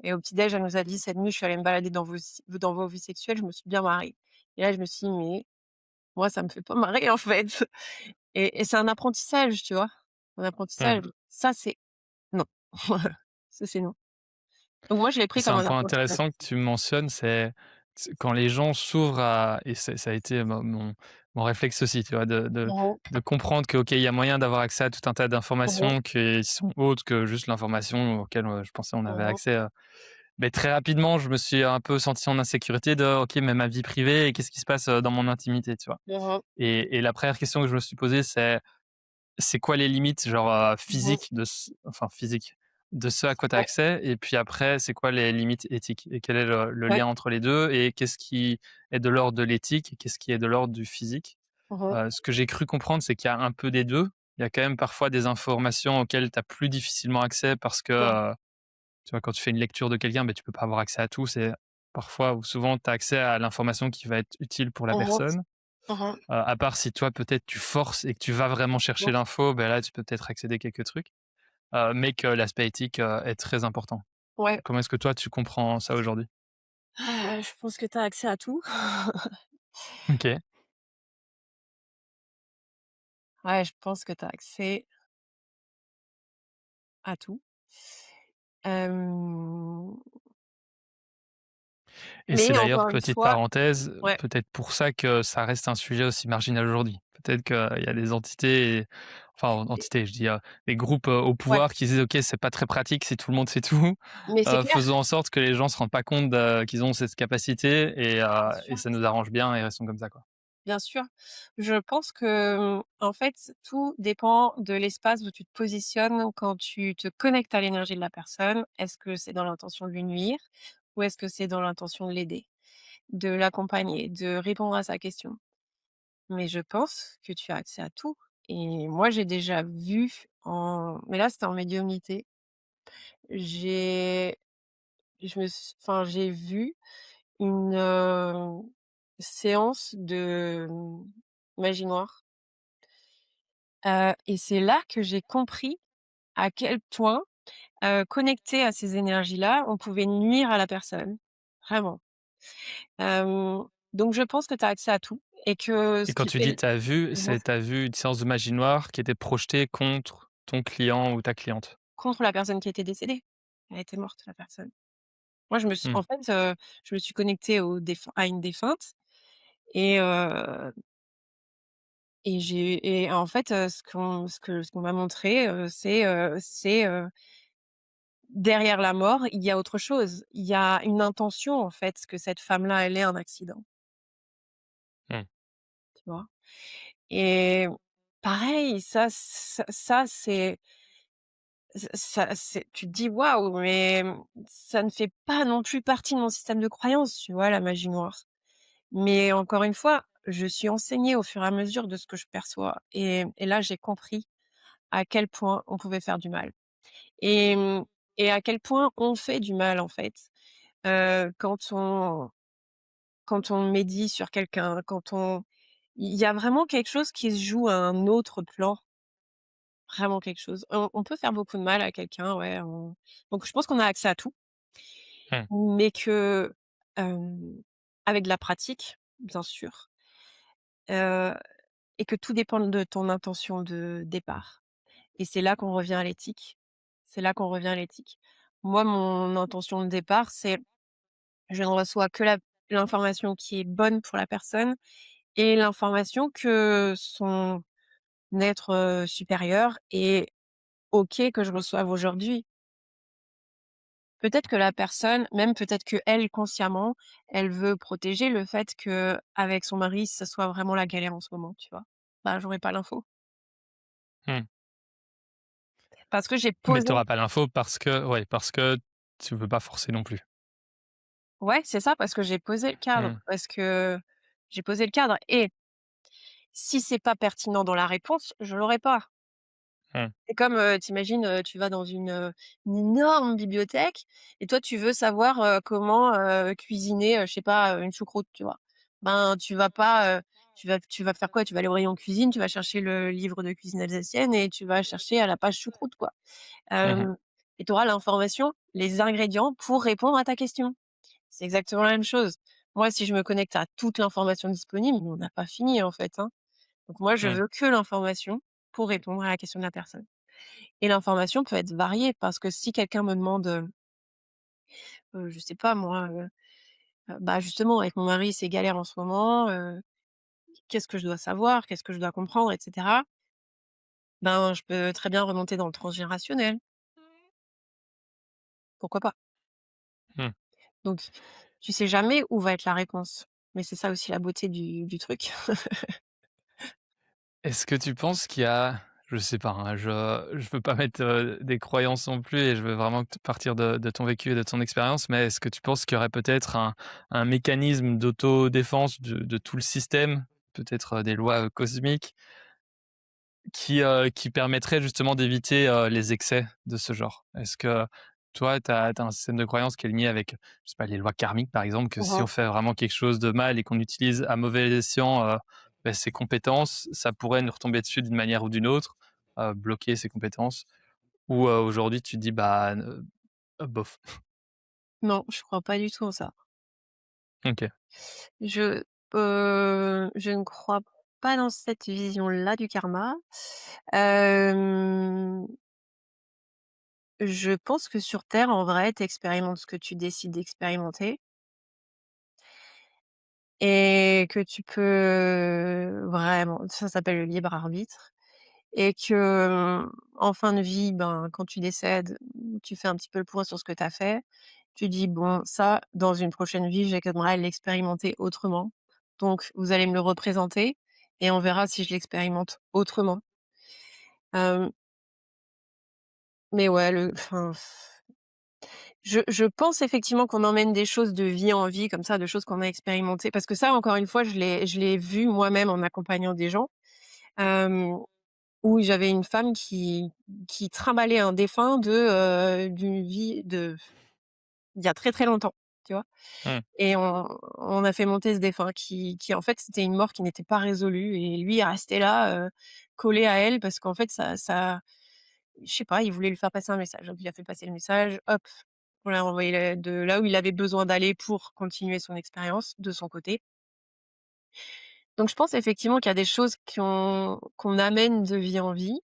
et au petit-déj, elle nous a dit: «Cette nuit, je suis allée me balader dans vos vies sexuelles, je me suis bien marrée» et là, je me suis dit: «Mais moi, ça me fait pas marrer, en fait» et c'est un apprentissage, tu vois? Un mmh. apprentissage. Ça, c'est non. Ça, c'est non. Donc moi, je l'ai pris C'est comme un un point apprentissage. intéressant que tu mentionnes, c'est quand les gens s'ouvrent à et ça a été mon réflexe aussi, tu vois? Mmh De comprendre que, OK, il y a moyen d'avoir accès à tout un tas mh. d'informations qui sont autres que juste l'information auquel, je pensais on avait Mmh mh. accès, mais très rapidement, je me suis un peu senti en insécurité de: «OK, mais ma vie privée et qu'est-ce qui se passe, dans mon intimité?» tu vois? Mmh mh. Et la première question que je me suis posée, c'est quoi les limites genre, Mmh mh. physiques physiques, de ce à quoi tu as Ouais. accès? Et puis après, c'est quoi les limites éthiques? Et quel est le Ouais. lien entre les 2? Et qu'est-ce qui est de l'ordre de l'éthique et qu'est-ce qui est de l'ordre du physique? Mmh mh. Ce que j'ai cru comprendre, c'est qu'il y a un peu des 2. Il y a quand même parfois des informations auxquelles tu as plus difficilement accès parce que, Mmh. tu vois, quand tu fais une lecture de quelqu'un, tu peux pas avoir accès à tout. C'est parfois ou souvent, tu as accès à l'information qui va être utile pour la Mmh mh. personne. Mmh mh. À part si toi, peut-être, tu forces et que tu vas vraiment chercher Mmh. l'info, là, tu peux peut-être accéder à quelques trucs, mais que l'aspect éthique, est très important. Ouais. Comment est-ce que toi, tu comprends ça aujourd'hui? Je pense que tu as accès à tout. OK. Ouais, je pense que tu as accès à tout. Hem, Et c'est mais d'ailleurs, encore une petite fois parenthèse, ouais, peut-être pour ça que ça reste un sujet aussi marginal aujourd'hui. Peut-être qu'il y a des entités, enfin et entités, je dis, des groupes, au ouais, pouvoir qui disent: «OK, c'est pas très pratique si tout le monde sait tout, mais c'est clair, faisons en sorte que les gens se rendent pas compte qu'ils ont cette capacité bien et sûr. ça nous arrange bien et restons comme ça, quoi». Bien sûr. Je pense que, en fait, tout dépend de l'espace où tu te positionnes quand tu te connectes à l'énergie de la personne. Est-ce que c'est dans l'intention de lui nuire ou est-ce que c'est dans l'intention de l'aider, de l'accompagner, de répondre à sa question? Mais je pense que tu as accès à tout et moi, j'ai déjà vu mais là, c'était en médiumnité. J'ai j'ai vu une, séance de, magie noire. Et c'est là que j'ai compris à quel point, connecté à ces énergies-là, on pouvait nuire à la personne, vraiment. Hem, donc je pense que tu as accès à tout et que Et ce quand qui tu dis: fait «tu as vu», mmh c'est tu as vu une séance de magie noire qui était projetée contre ton client ou ta cliente? contre la personne qui était décédée. Elle était morte, la personne. Moi, Mmh. je me suis connectée à une défunte et et en fait, ce qu'on m'a montré, derrière la mort, il y a autre chose. Il y a une intention, en fait, que cette femme-là, elle ait un accident, Mmh. tu vois? Et pareil, ça c'est tu te dis: «Waouh, mais ça ne fait pas non plus partie de mon système de croyance», tu vois, la magie noire. Mais encore une fois, je suis enseignée au fur et à mesure de ce que je perçois et là, j'ai compris à quel point on pouvait faire du mal et et à quel point on fait du mal, en fait, quand on médit sur quelqu'un, quand on il y a vraiment quelque chose qui se joue à un autre plan, vraiment quelque chose. On peut faire beaucoup de mal à quelqu'un, ouais, donc je pense qu'on a accès à tout, Mmh. mais que, avec de la pratique, bien sûr, heu et que tout dépend de ton intention de départ et c'est là qu'on revient à l'éthique. C'est là qu'on revient à l'éthique. Moi, mon intention de départ, c'est je ne reçois que l'information qui est bonne pour la personne et l'information que son être, supérieur est OK que je reçoive aujourd'hui. Peut-être que la personne même peut-être qu'elle, consciemment, elle veut protéger le fait qu'avec son mari, ça soit vraiment la galère en ce moment, tu vois? Bah, j'aurais pas l'info. Mmh. Parce que j'ai Mais posé tu auras pas l'info parce que tu veux pas forcer non plus. ouais, c'est ça, parce que j'ai posé le cadre, Mmh. parce que j'ai posé le cadre et si c'est pas pertinent dans la réponse, je l'aurai pas. Mmh. C'est comme, tu tu vas dans une énorme bibliothèque et toi, tu veux savoir, comment, cuisiner, je sais pas, une choucroute, tu vois? Ben, tu vas pas, tu vas faire quoi? Tu vas aller au rayon cuisine, tu vas chercher le livre de cuisine alsacienne et tu vas chercher à la page choucroute, quoi. Mmh mh. Hem et tu auras l'information, les ingrédients pour répondre à ta question. C'est exactement la même chose. Moi, si je me connecte à toute l'information disponible, on n'a pas fini, en fait, hein. Donc moi, je Mmh. veux que l'information pour répondre à la question de la personne. Et l'information peut être variée parce que si quelqu'un me demande, je sais pas moi, bah, justement avec mon mari, c'est galère en ce moment, qu'est-ce que je dois savoir? Qu'est-ce que je dois comprendre et cetera? Ben, je peux très bien remonter dans le transgénérationnel, pourquoi pas? Mmh. Donc tu sais jamais où va être la réponse. Mais c'est ça aussi la beauté du truc. Est-ce que tu penses qu'il y a, je sais pas, hein, je veux pas mettre, des croyances non plus et je veux vraiment que partir de ton vécu et de ton expérience, mais est-ce que tu penses qu'il y aurait peut-être un mécanisme d'autodéfense de tout le système, peut-être, des lois, cosmiques qui permettrait justement d'éviter, les excès de ce genre? Est-ce que toi, tu as un système de croyance qui est lié avec, je sais pas, les lois karmiques, par exemple, que Mmh si on mh. fait vraiment quelque chose de mal et qu'on utilise à mauvais escient, ses compétences, ça pourrait nous retomber dessus d'une manière ou d'une autre, bloquer ses compétences? Ou, aujourd'hui tu te dis: «Bah, bof». Non, je crois pas du tout en ça. OK. Je je ne crois pas dans cette vision-là du karma. Hem, je pense que sur terre, en vrai, tu expérimentes ce que tu décides d'expérimenter et que tu peux vraiment ça s'appelle le libre arbitre et que, en fin de vie, ben, quand tu décèdes, tu fais un petit peu le point sur ce que tu as fait. Tu dis: «Bon, ça, dans une prochaine vie, j'aimerais l'expérimenter autrement. Donc vous allez me le représenter et on verra si je l'expérimente autrement». Hem, mais ouais, je pense effectivement qu'on emmène des choses de vie en vie comme ça, de choses qu'on a expérimentées parce que ça, encore une fois, je l'ai vu moi-même en accompagnant des gens, hem, où j'avais une femme qui trimballait un défunt d'une vie de il y a très, très longtemps, tu vois? Mmh. Et on a fait monter ce défunt qui en fait, c'était une mort qui n'était pas résolue et lui est resté là, collé à elle parce qu'en fait ça je sais pas, il voulait lui faire passer un message. Donc il a fait passer le message, hop, on l'a renvoyé de là où il avait besoin d'aller pour continuer son expérience de son côté. Donc je pense effectivement qu'il y a des choses qu'on amène de vie en vie,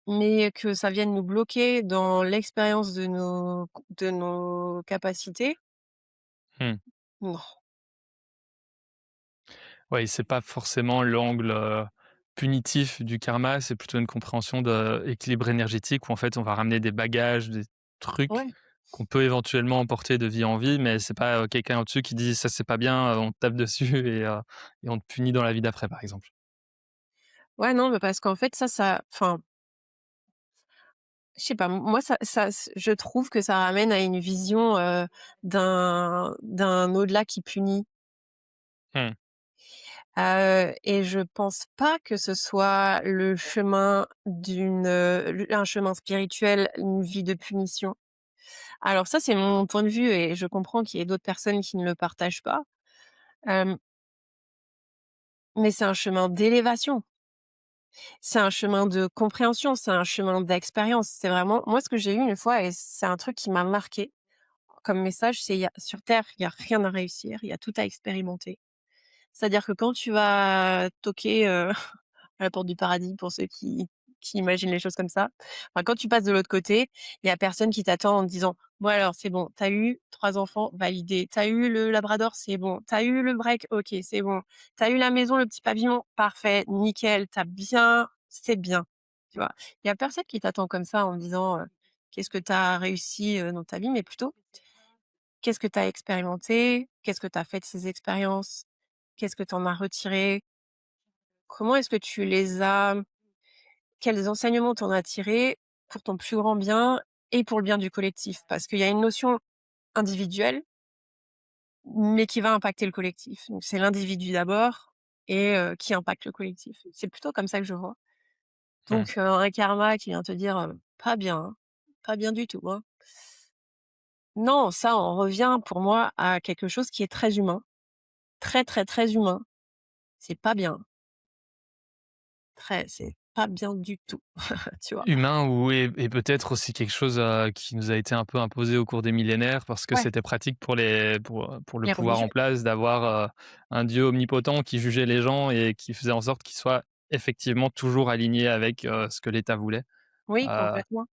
mais que ça vienne nous bloquer dans l'expérience de nos capacités, Mmh. non. Ouais, c'est pas forcément l'angle, punitif du karma, c'est plutôt une compréhension de l'équilibre énergétique où en fait on va ramener des bagages, des trucs Ouais. qu'on peut éventuellement emporter de vie en vie, mais c'est pas, quelqu'un au-dessus qui dit: «Ça c'est pas bien», on te tape dessus et on te punit dans la vie d'après, par exemple. Ouais, non, mais parce qu'en fait ça enfin, je sais pas, moi je trouve que ça ramène à une vision, d'un au-delà qui punit. Mmh, Et je pense pas que ce soit le chemin un chemin spirituel, une vie de punition. Alors ça, c'est mon point de vue et je comprends qu'il y ait d'autres personnes qui ne le partagent pas, hem, mais c'est un chemin d'élévation, c'est un chemin de compréhension, c'est un chemin d'expérience. C'est vraiment moi, ce que j'ai eu une fois et c'est un truc qui m'a marqué comme message, c'est il y a sur terre, il y a rien à réussir, il y a tout à expérimenter. C'est-à-dire que quand tu vas toquer, à la porte du paradis pour ceux qui imaginent les choses comme ça. Enfin, quand tu passes de l'autre côté, il y a personne qui t'attend en te disant: «Bon alors c'est bon, tu as eu 3 enfants, validé. Tu as eu le labrador, c'est bon. Tu as eu le break, OK, c'est bon. Tu as eu la maison, le petit pavillon, parfait, nickel. Tu as bien c'est bien». Tu vois? Il y a personne qui t'attend comme ça en disant, qu'est-ce que tu as réussi, dans ta vie, mais plutôt qu'est-ce que tu as expérimenté? Qu'est-ce que tu as fait de ces expériences? Qu'est-ce que tu en as retiré? Comment est-ce que tu les as quels enseignements tu en as tirés pour ton plus grand bien et pour le bien du collectif? Parce qu'il y a une notion individuelle, mais qui va impacter le collectif. Donc c'est l'individu d'abord et qui impacte le collectif. C'est plutôt comme ça que je vois. mmh. Donc un karma qui vient te dire, «Pas bien, hein, pas bien du tout, hein». Non, ça on revient pour moi à quelque chose qui est très humain, très, très, très humain. C'est pas bien, c'est pas bien du tout, tu vois? Humain ou et peut-être aussi quelque chose, qui nous a été un peu imposé au cours des millénaires parce que Ouais, c'était pratique pour le les pouvoir en religieux. place d'avoir, un dieu omnipotent qui jugeait les gens et qui faisait en sorte qu'ils soient effectivement toujours alignés avec, ce que l'État voulait. Oui, Heu, complètement.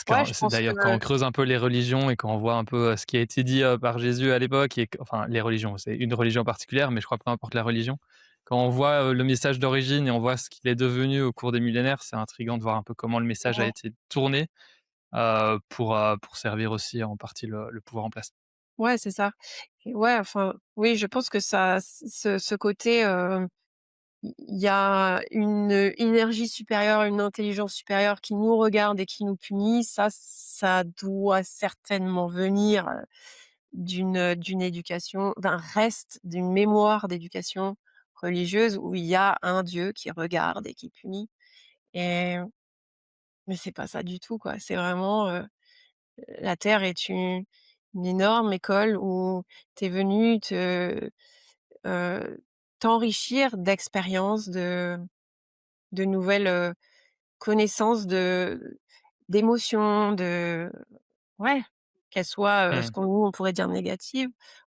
Ouais, je c'est pense que d'ailleurs quand on creuse un peu les religions et quand on voit un peu, ce qui a été dit, par Jésus à l'époque et enfin les religions, c'est une religion particulière, mais je crois peu importe la religion. Quand on voit, le message d'origine et on voit ce qu'il est devenu au cours des millénaires, c'est intriguant de voir un peu comment le message a ouais. été tourné, pour servir aussi en partie le pouvoir en place. Ouais, c'est ça. Et ouais, enfin, oui, je pense que ça ce côté, il y a une, énergie supérieure, une intelligence supérieure qui nous regarde et qui nous punit. Ça doit certainement venir, d'une éducation, d'un reste, d'une mémoire d'éducation religieuse où il y a un Dieu qui regarde et qui punit et mais c'est pas ça du tout, quoi. C'est vraiment, la terre est une énorme école où tu es venu heu, t'enrichir d'expériences, de nouvelles, connaissances, d'émotions, ouais, qu'elles soient, ce Mmh. qu'on nous on pourrait dire négatives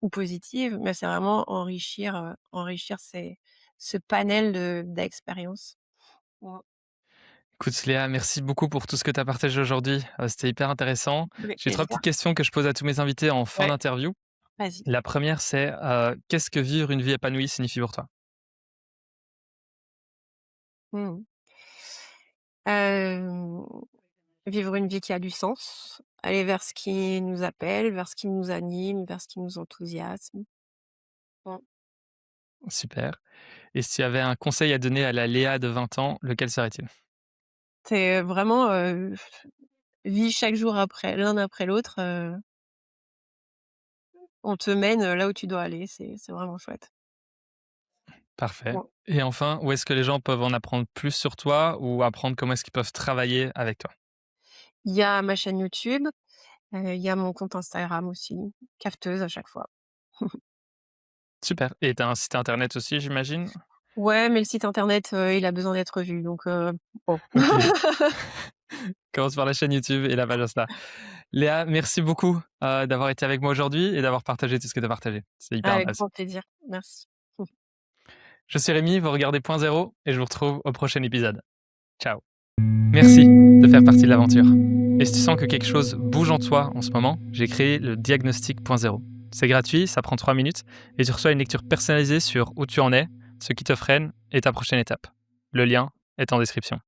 ou positives, mais c'est vraiment enrichir ce panel d'expériences. Mmh. Écoute Léa, merci beaucoup pour tout ce que tu as partagé aujourd'hui, c'était hyper intéressant. Avec J'ai 3 plaisir. petites questions que je pose à tous mes invités en fin Ouais, d'interview. vas-y. La première c'est, qu'est-ce que vivre une vie épanouie signifie pour toi? Mmh. Hem, vivre une vie qui a du sens, aller vers ce qui nous appelle, vers ce qui nous anime, vers ce qui nous enthousiasme. Mmh. Super. Et si tu avais un conseil à donner à la Léa de 20 ans, lequel serait-il? C'est vraiment, vis chaque jour l'un après l'autre, on te mène, là où tu dois aller, c'est vraiment chouette. Parfait. Mmh. Et enfin, où est-ce que les gens peuvent en apprendre plus sur toi ou apprendre comment est-ce qu'ils peuvent travailler avec toi? Il y a ma chaîne YouTube, il y a mon compte Instagram aussi, cafeteuse à chaque fois. Super. Et tu as un site internet aussi, j'imagine? Ouais, mais le site internet, il a besoin d'être vu donc bon. OK. Commence par la chaîne YouTube et la page Insta. Léa, merci beaucoup, d'avoir été avec moi aujourd'hui et d'avoir partagé tout ce que tu as partagé. C'est hyper Avec intéressant. grand plaisir. Merci. Je suis Rémi, vous regardez Point Zéro et je vous retrouve au prochain épisode. Ciao. Merci de faire partie de l'aventure. Et si tu sens que quelque chose bouge en toi en ce moment, j'ai créé le Diagnostic Point Zéro. C'est gratuit, ça prend 3 minutes et tu reçois une lecture personnalisée sur où tu en es, ce qui te freine et ta prochaine étape. Le lien est en description.